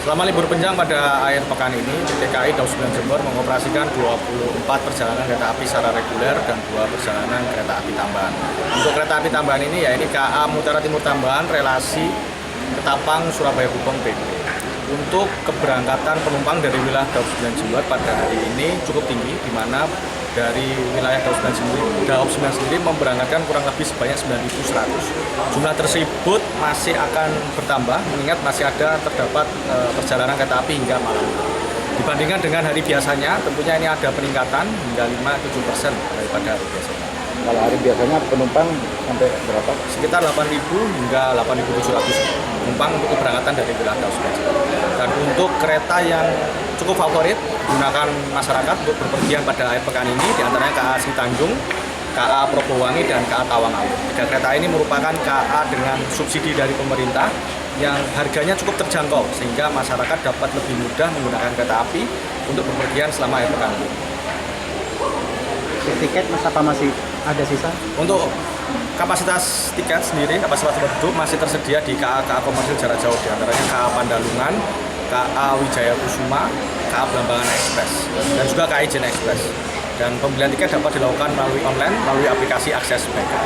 Selama libur panjang pada akhir pekan ini, PT KAI Daob 9 Jember mengoperasikan 24 perjalanan kereta api secara reguler dan 2 perjalanan kereta api tambahan. Untuk kereta api tambahan ini, ya ini KA Mutiara Timur Tambahan relasi Ketapang Surabaya Gubeng PP. Untuk keberangkatan penumpang dari wilayah Daob 9 Jember pada hari ini cukup tinggi, di mana dari wilayah Daob 9 sendiri memberangkatkan kurang lebih sebanyak 9.100. Jumlah tersebut masih akan bertambah, mengingat masih ada terdapat perjalanan kereta api hingga malam. Dibandingkan dengan hari biasanya, tentunya ini ada peningkatan hingga 5-7% daripada hari biasanya. Kalau hari biasanya penumpang sampai berapa? Sekitar 8.000 hingga 8.700 penumpang untuk keberangkatan dari wilayah Daob 9. Dan untuk kereta yang cukup favorit digunakan masyarakat untuk berpergian pada akhir pekan ini, diantaranya KA Sitanjung, KA Probowangi, dan KA Tawang-Alun. 3 kereta ini merupakan KA dengan subsidi dari pemerintah yang harganya cukup terjangkau, sehingga masyarakat dapat lebih mudah menggunakan kereta api untuk berpergian selama akhir pekan ini. Tiket apa masih ada sisa? Untuk kapasitas tiket sendiri, kapasitas tempat duduk masih tersedia di KA komersil jarak jauh, diantaranya KA Pandalungan, KA Wijaya Kusuma, KA Blambangan Express, dan juga KA Ijen Express. Dan pembelian tiket dapat dilakukan melalui online, melalui aplikasi Akses Mega.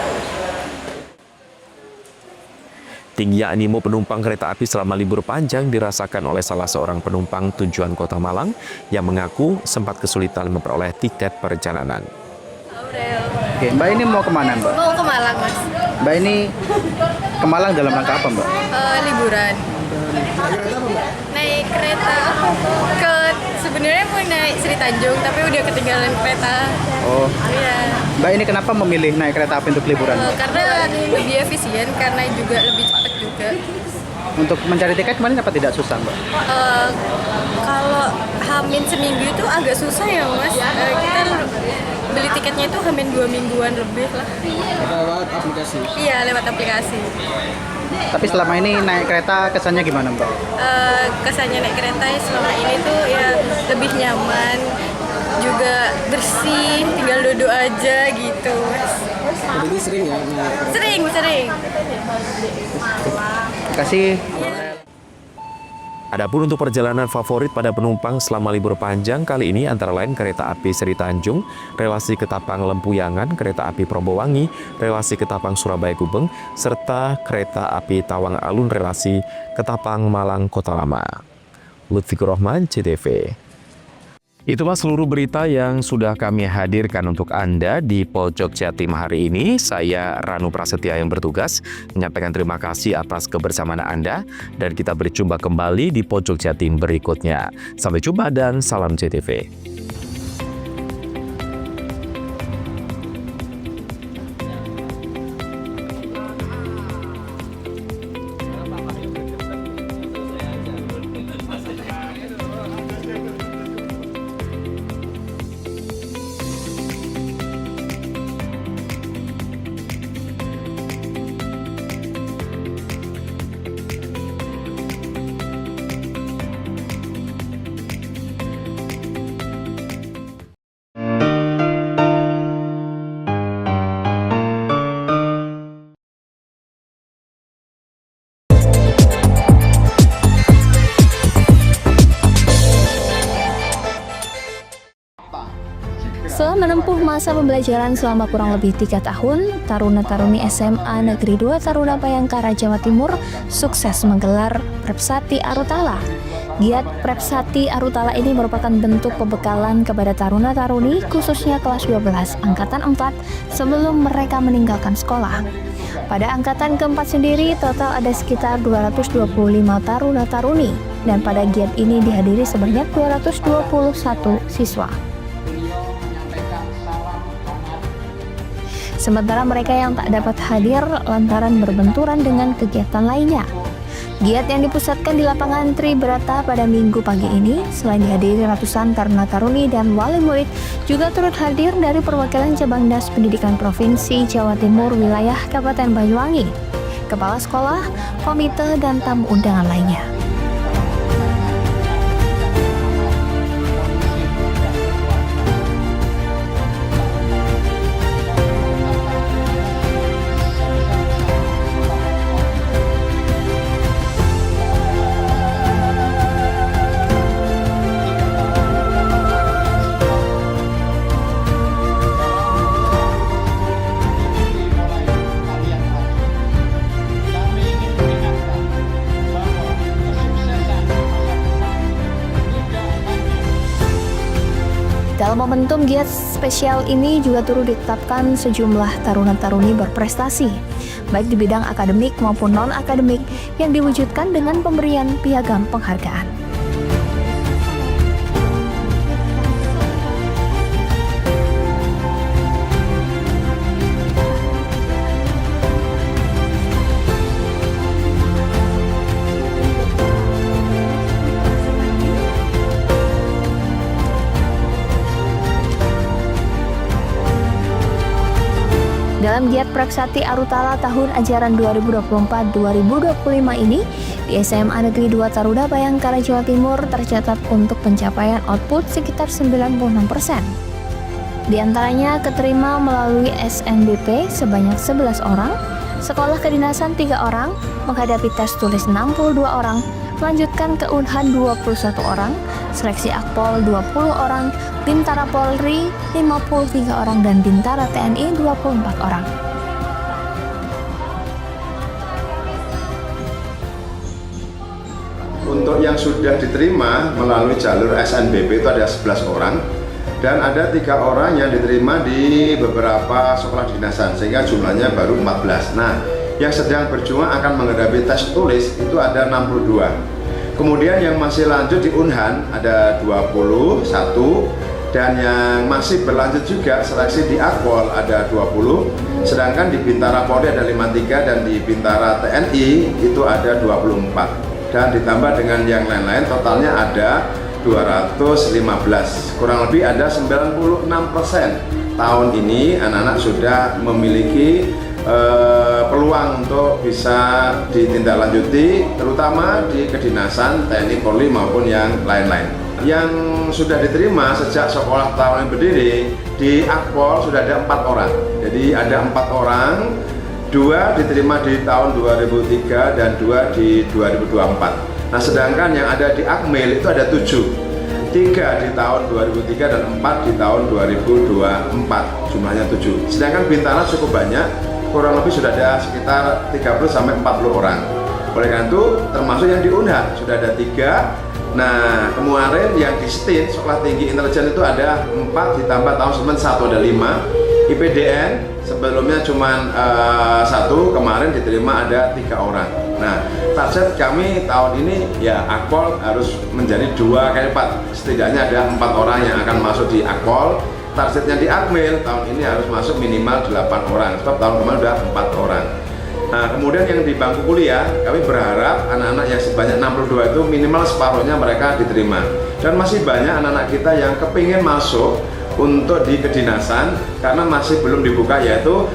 Tinggi animo penumpang kereta api selama libur panjang dirasakan oleh salah seorang penumpang tujuan Kota Malang yang mengaku sempat kesulitan memperoleh tiket perjalanan. Oke, Mbak ini mau kemana, Mbak? Mau ke Malang, Mas. Mbak ini ke Malang dalam rangka apa, Mbak? Liburan. Naik kereta sebenarnya mau naik Sri Tanjung, tapi udah ketinggalan kereta. Oh. Iya. Mbak ini kenapa memilih naik kereta api untuk liburan? Karena lebih efisien, karena juga lebih cepat juga. Untuk mencari tiket kemarin apa tidak susah, Mbak? Kalau Hamin seminggu itu agak susah ya, Mas. Kita beli tiketnya itu Hamin 2 mingguan lebih lah. Lewat aplikasi? Iya, lewat aplikasi. Tapi selama ini naik kereta kesannya gimana, Mbak? Kesannya naik kereta selama ini tuh ya lebih nyaman, juga bersih, tinggal duduk aja gitu, Mas. Jadi sering ya? Sering. Terima kasih. Adapun untuk perjalanan favorit pada penumpang selama libur panjang kali ini antara lain kereta api Sri Tanjung, relasi Ketapang Lempuyangan, kereta api Probowangi, relasi Ketapang Surabaya Gubeng, serta kereta api Tawang-Alun relasi Ketapang Malang Kota Lama. Lutfikur Rahman, CTV. Itulah seluruh berita yang sudah kami hadirkan untuk Anda di Pojok Jatim hari ini. Saya Ranu Prasetya yang bertugas menyampaikan terima kasih atas kebersamaan Anda dan kita berjumpa kembali di Pojok Jatim berikutnya. Sampai jumpa dan salam CTV. Setelah menempuh masa pembelajaran selama kurang lebih 3 tahun, Taruna-Taruni SMA Negeri 2 Taruna Bayangkara Jawa Timur sukses menggelar Prepsati Arutala. Giat Prepsati Arutala ini merupakan bentuk pembekalan kepada Taruna-Taruni khususnya kelas 12 Angkatan 4 sebelum mereka meninggalkan sekolah. Pada angkatan keempat sendiri total ada sekitar 225 Taruna-Taruni dan pada giat ini dihadiri sebanyak 221 siswa. Sementara mereka yang tak dapat hadir lantaran berbenturan dengan kegiatan lainnya. Giat yang dipusatkan di lapangan Tribrata pada Minggu pagi ini, selain dihadiri ratusan Taruna-Taruni dan wali murid, juga turut hadir dari perwakilan Cabang Dinas Pendidikan Provinsi Jawa Timur wilayah Kabupaten Banyuwangi, kepala sekolah, komite, dan tamu undangan lainnya. Dalam momentum giat spesial ini juga turut ditetapkan sejumlah taruna-taruni berprestasi, baik di bidang akademik maupun non-akademik yang diwujudkan dengan pemberian piagam penghargaan. Dalam giat Praksati Arutala tahun ajaran 2024-2025 ini, di SMA Negeri 2 Taruda Bayangkara Jawa Timur tercatat untuk pencapaian output sekitar 96%. Di antaranya keterima melalui SNBP sebanyak 11 orang, sekolah kedinasan 3 orang, menghadapi tes tulis 62 orang, melanjutkan ke Unhan 21 orang, seleksi Akpol 20 orang, Bintara Polri 53 orang, dan Bintara TNI 24 orang. Untuk yang sudah diterima melalui jalur SNBP itu ada 11 orang, dan ada 3 orang yang diterima di beberapa sekolah kedinasan, sehingga jumlahnya baru 14. Nah, yang sedang berjuang akan menghadapi tes tulis itu ada 62. Kemudian yang masih lanjut di Unhan ada 21, dan yang masih berlanjut juga seleksi di Akpol ada 20, sedangkan di Bintara Polri ada 53 dan di Bintara TNI itu ada 24. Dan ditambah dengan yang lain-lain totalnya ada 215. Kurang lebih ada 96% tahun ini anak-anak sudah memiliki peluang untuk bisa ditindaklanjuti, terutama di kedinasan TNI Polri maupun yang lain-lain. Yang sudah diterima sejak sekolah tahun yang berdiri di Akpol sudah ada 4 orang. Jadi ada 4 orang, 2 diterima di tahun 2003 dan 2 di 2024. Nah, sedangkan yang ada di Akmil itu ada 7, 3 di tahun 2003 dan 4 di tahun 2024, jumlahnya 7. Sedangkan Bintara cukup banyak, kurang lebih sudah ada sekitar 30-40 orang. Oleh karena itu, termasuk yang di Unhan sudah ada 3. Nah, kemarin yang di STIN, Sekolah Tinggi Intelijen itu ada 4, ditambah tahun sebelumnya 1 ada 5. IPDN sebelumnya cuma 1, kemarin diterima ada 3 orang. Nah, target kami tahun ini ya Akpol harus menjadi 2 kali lipat. Setidaknya ada 4 orang yang akan masuk di Akpol. Targetnya di Akmil tahun ini harus masuk minimal 8 orang, sebab tahun kemarin sudah 4 orang. Nah, kemudian yang di bangku kuliah, kami berharap anak-anak yang sebanyak 62 itu minimal separuhnya mereka diterima. Dan masih banyak anak-anak kita yang kepingin masuk untuk di kedinasan karena masih belum dibuka, yaitu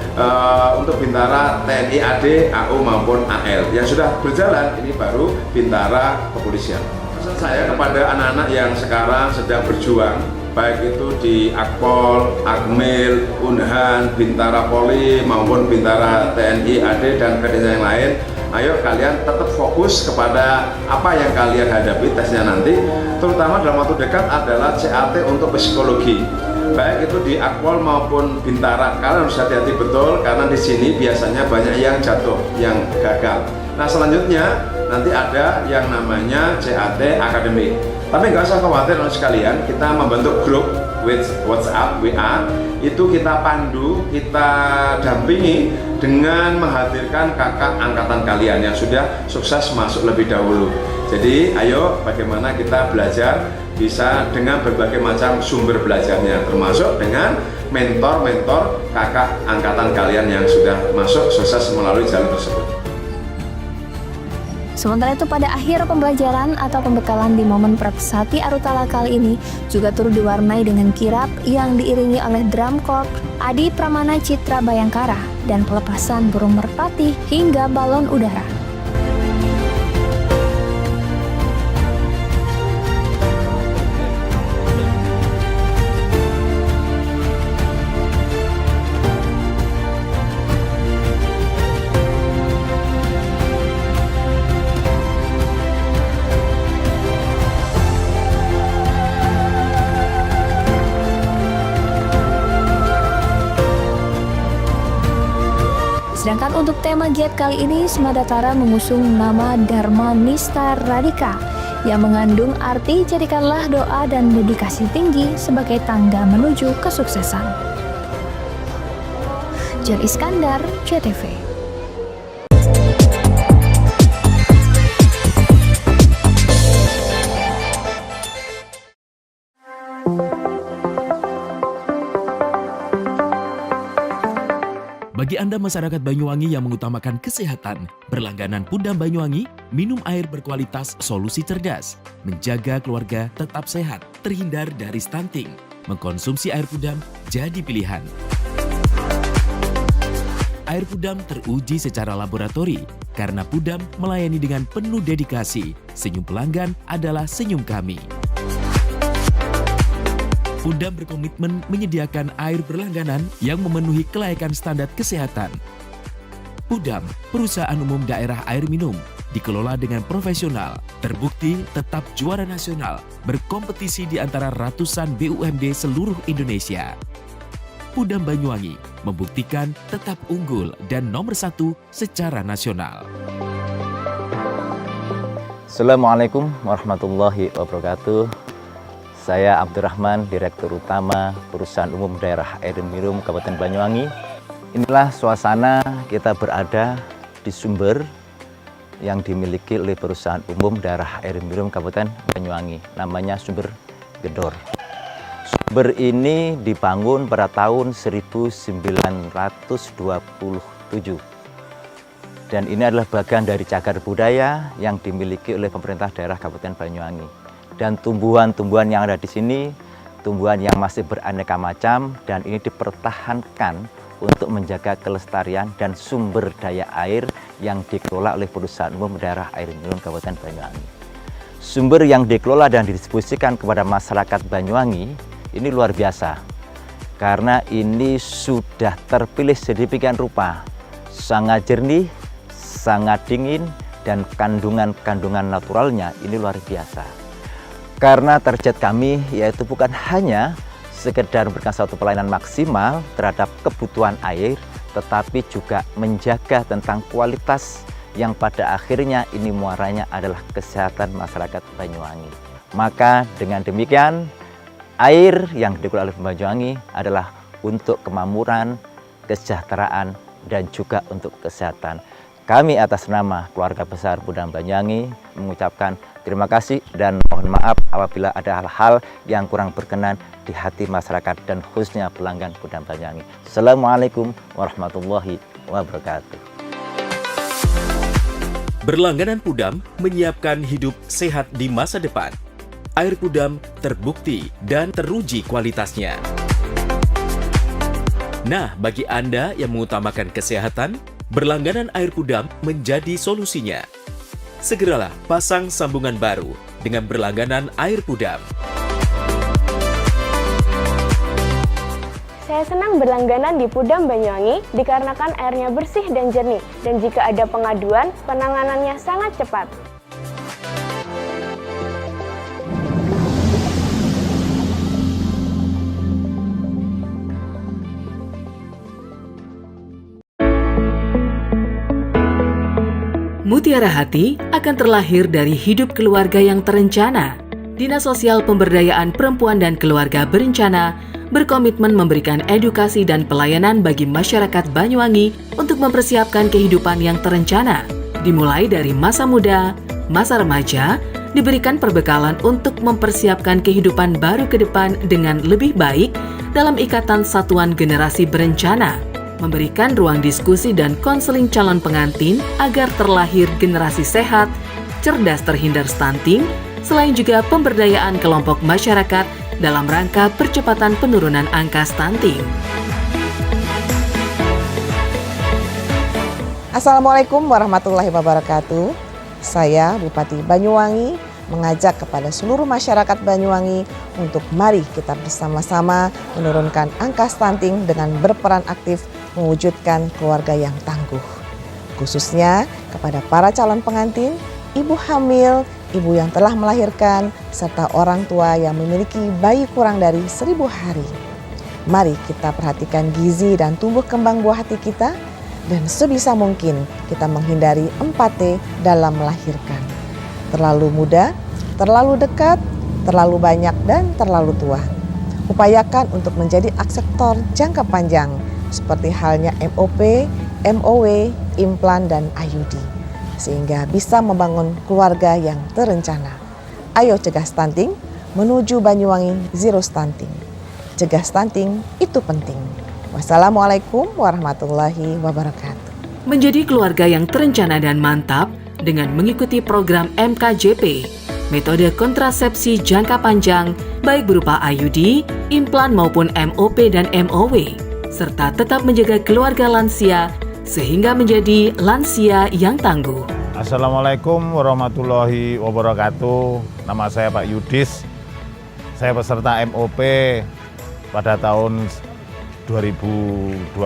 untuk Bintara TNI AD, AU maupun AL. Yang sudah berjalan ini baru Bintara Kepolisian. Pesan saya kepada anak-anak yang sekarang sedang berjuang, baik itu di Akpol, Akmil, Unhan, Bintara Polri maupun Bintara TNI AD dan kedinasan yang lain, ayo kalian tetap fokus kepada apa yang kalian hadapi tesnya nanti, terutama dalam waktu dekat adalah CAT untuk psikologi, baik itu di Akpol maupun Bintara. Kalian harus hati-hati betul karena di sini biasanya banyak yang jatuh, yang gagal. Nah, selanjutnya nanti ada yang namanya CAT akademik. Tapi nggak usah khawatir sekalian, kita membentuk grup WhatsApp, WA, itu kita pandu, kita dampingi dengan menghadirkan kakak angkatan kalian yang sudah sukses masuk lebih dahulu. Jadi ayo bagaimana kita belajar bisa dengan berbagai macam sumber belajarnya, termasuk dengan mentor-mentor kakak angkatan kalian yang sudah masuk sukses melalui jalur tersebut. Sementara itu pada akhir pembelajaran atau pembekalan di momen Praksati Arutala kali ini juga turut diwarnai dengan kirap yang diiringi oleh drum corps Adi Pramana Citra Bayangkara dan pelepasan burung merpati hingga balon udara. Sedangkan untuk tema giat kali ini, Semadaptara mengusung nama Dharma Nista Radika yang mengandung arti jadikanlah doa dan dedikasi tinggi sebagai tangga menuju kesuksesan. Jan Iskandar, JTV. Bagi Anda masyarakat Banyuwangi yang mengutamakan kesehatan, berlangganan Pudam Banyuwangi, minum air berkualitas solusi cerdas, menjaga keluarga tetap sehat, terhindar dari stunting. Mengkonsumsi air Pudam jadi pilihan. Air Pudam teruji secara laboratori karena Pudam melayani dengan penuh dedikasi. Senyum pelanggan adalah senyum kami. Pudam berkomitmen menyediakan air berlangganan yang memenuhi kelayakan standar kesehatan. Pudam, perusahaan umum daerah air minum, dikelola dengan profesional, terbukti tetap juara nasional, berkompetisi di antara ratusan BUMD seluruh Indonesia. Pudam Banyuwangi membuktikan tetap unggul dan nomor 1 secara nasional. Assalamualaikum warahmatullahi wabarakatuh. Saya Abdurrahman, Direktur Utama Perusahaan Umum Daerah Air Minum Kabupaten Banyuwangi. Inilah suasana kita berada di sumber yang dimiliki oleh Perusahaan Umum Daerah Air Minum Kabupaten Banyuwangi. Namanya Sumber Gedor. Sumber ini dibangun pada tahun 1927. Dan ini adalah bagian dari cagar budaya yang dimiliki oleh pemerintah daerah Kabupaten Banyuwangi. Dan tumbuhan-tumbuhan yang ada di sini, tumbuhan yang masih beraneka macam, dan ini dipertahankan untuk menjaga kelestarian dan sumber daya air yang dikelola oleh Perusahaan Umum Daerah Air Minum Kabupaten Banyuwangi. Sumber yang dikelola dan didistribusikan kepada masyarakat Banyuwangi ini luar biasa, karena ini sudah terpilih sedemikian rupa, sangat jernih, sangat dingin, dan kandungan-kandungan naturalnya ini luar biasa. Karena target kami yaitu bukan hanya sekedar memberikan satu pelayanan maksimal terhadap kebutuhan air, tetapi juga menjaga tentang kualitas yang pada akhirnya ini muaranya adalah kesehatan masyarakat Banyuwangi. Maka dengan demikian, air yang dikelola oleh Banyuwangi adalah untuk kemakmuran, kesejahteraan, dan juga untuk kesehatan. Kami atas nama keluarga besar Pudam Banyuwangi mengucapkan terima kasih dan mohon maaf apabila ada hal-hal yang kurang berkenan di hati masyarakat dan khususnya pelanggan Pudam Banyuwangi. Assalamualaikum warahmatullahi wabarakatuh. Berlangganan Pudam menyiapkan hidup sehat di masa depan. Air Pudam terbukti dan teruji kualitasnya. Nah, bagi Anda yang mengutamakan kesehatan, berlangganan air Pudam menjadi solusinya. Segeralah pasang sambungan baru dengan berlangganan air Pudam. Saya senang berlangganan di Pudam Banyuwangi dikarenakan airnya bersih dan jernih, dan jika ada pengaduan, penanganannya sangat cepat. Mutiara Hati akan terlahir dari hidup keluarga yang terencana. Dinas Sosial Pemberdayaan Perempuan dan Keluarga Berencana berkomitmen memberikan edukasi dan pelayanan bagi masyarakat Banyuwangi untuk mempersiapkan kehidupan yang terencana. Dimulai dari masa muda, masa remaja, diberikan perbekalan untuk mempersiapkan kehidupan baru ke depan dengan lebih baik dalam ikatan satuan generasi berencana. Memberikan ruang diskusi dan konseling calon pengantin agar terlahir generasi sehat, cerdas terhindar stunting, selain juga pemberdayaan kelompok masyarakat dalam rangka percepatan penurunan angka stunting. Assalamualaikum warahmatullahi wabarakatuh. Saya Bupati Banyuwangi mengajak kepada seluruh masyarakat Banyuwangi untuk mari kita bersama-sama menurunkan angka stunting dengan berperan aktif mewujudkan keluarga yang tangguh. Khususnya kepada para calon pengantin, ibu hamil, ibu yang telah melahirkan, serta orang tua yang memiliki bayi kurang dari 1000 hari. Mari kita perhatikan gizi dan tumbuh kembang buah hati kita, dan sebisa mungkin kita menghindari 4T dalam melahirkan. Terlalu muda, terlalu dekat, terlalu banyak, dan terlalu tua. Upayakan untuk menjadi akseptor jangka panjang, seperti halnya MOP, MOW, implan, dan IUD, sehingga bisa membangun keluarga yang terencana. Ayo cegah stunting, menuju Banyuwangi Zero Stunting. Cegah stunting itu penting. Wassalamualaikum warahmatullahi wabarakatuh. Menjadi keluarga yang terencana dan mantap dengan mengikuti program MKJP, metode kontrasepsi jangka panjang, baik berupa IUD, implan maupun MOP dan MOW, serta tetap menjaga keluarga lansia sehingga menjadi lansia yang tangguh. Assalamualaikum warahmatullahi wabarakatuh. Nama saya Pak Yudis. Saya peserta MOP pada tahun 2012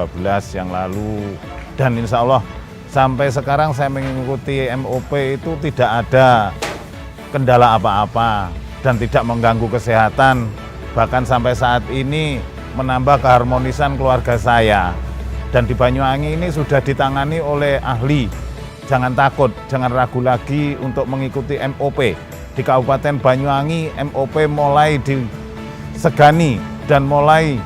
yang lalu. Dan insya Allah sampai sekarang saya mengikuti MOP itu tidak ada kendala apa-apa dan tidak mengganggu kesehatan. Bahkan sampai saat ini menambah keharmonisan keluarga saya. Dan di Banyuwangi ini sudah ditangani oleh ahli. Jangan takut, jangan ragu lagi untuk mengikuti MOP. Di Kabupaten Banyuwangi, MOP mulai disegani dan mulai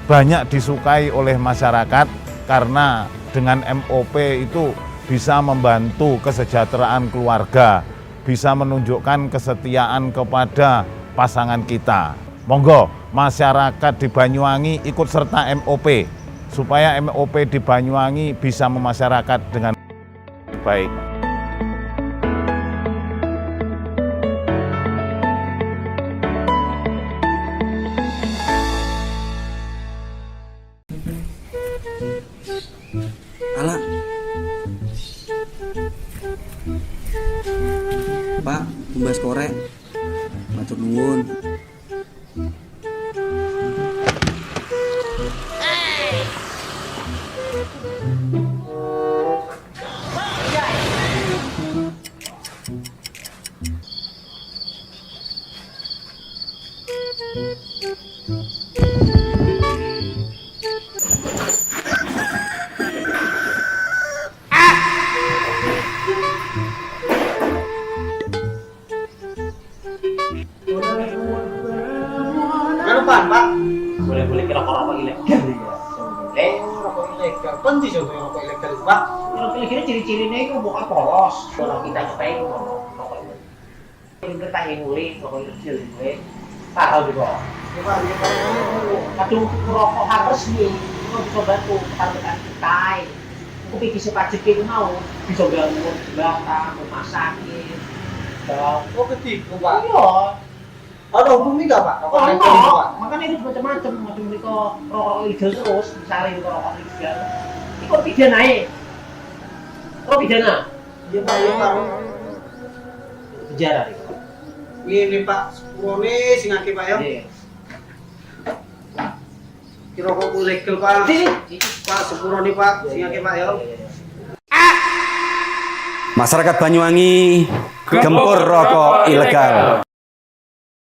banyak disukai oleh masyarakat karena dengan MOP itu bisa membantu kesejahteraan keluarga, bisa menunjukkan kesetiaan kepada pasangan kita. Monggo masyarakat di Banyuwangi ikut serta MOP supaya MOP di Banyuwangi bisa memasyarakat dengan baik. Alah, Pak, tumbas korek, matur nuwun. Pak. Boleh-boleh rokok ilegal ya. Rokok ilegal. Penting sih rokok ilegal itu, Pak. Rokok ilegal ciri-cirinya itu bukan polos. Kalau kita nyetain rokok ilegal. Ini kita nguli rokok ilegal itu. Tahu juga. Kadung rokok harus nih. Itu bisa bantu ketan-ketan kita. Tapi bisa pajak itu mau. Bisa bangun belakang, rumah sakit. Oh ketiga, Pak. Iya. Ada hubungannya nggak Pak? Makanya itu macam-macam mereka rokok ilegal terus, misalnya rokok ilegal. Itu pidana ya? Oh pidana? Iya Pak, iya Pak. Penjara nih Pak. Ini Pak, sepuluh sing akeh Pak ya. Ki rokok ilegal Pak. Pak, sepuluh nih Pak, sing akeh Pak ya. Masyarakat Banyuwangi gempur rokok ilegal.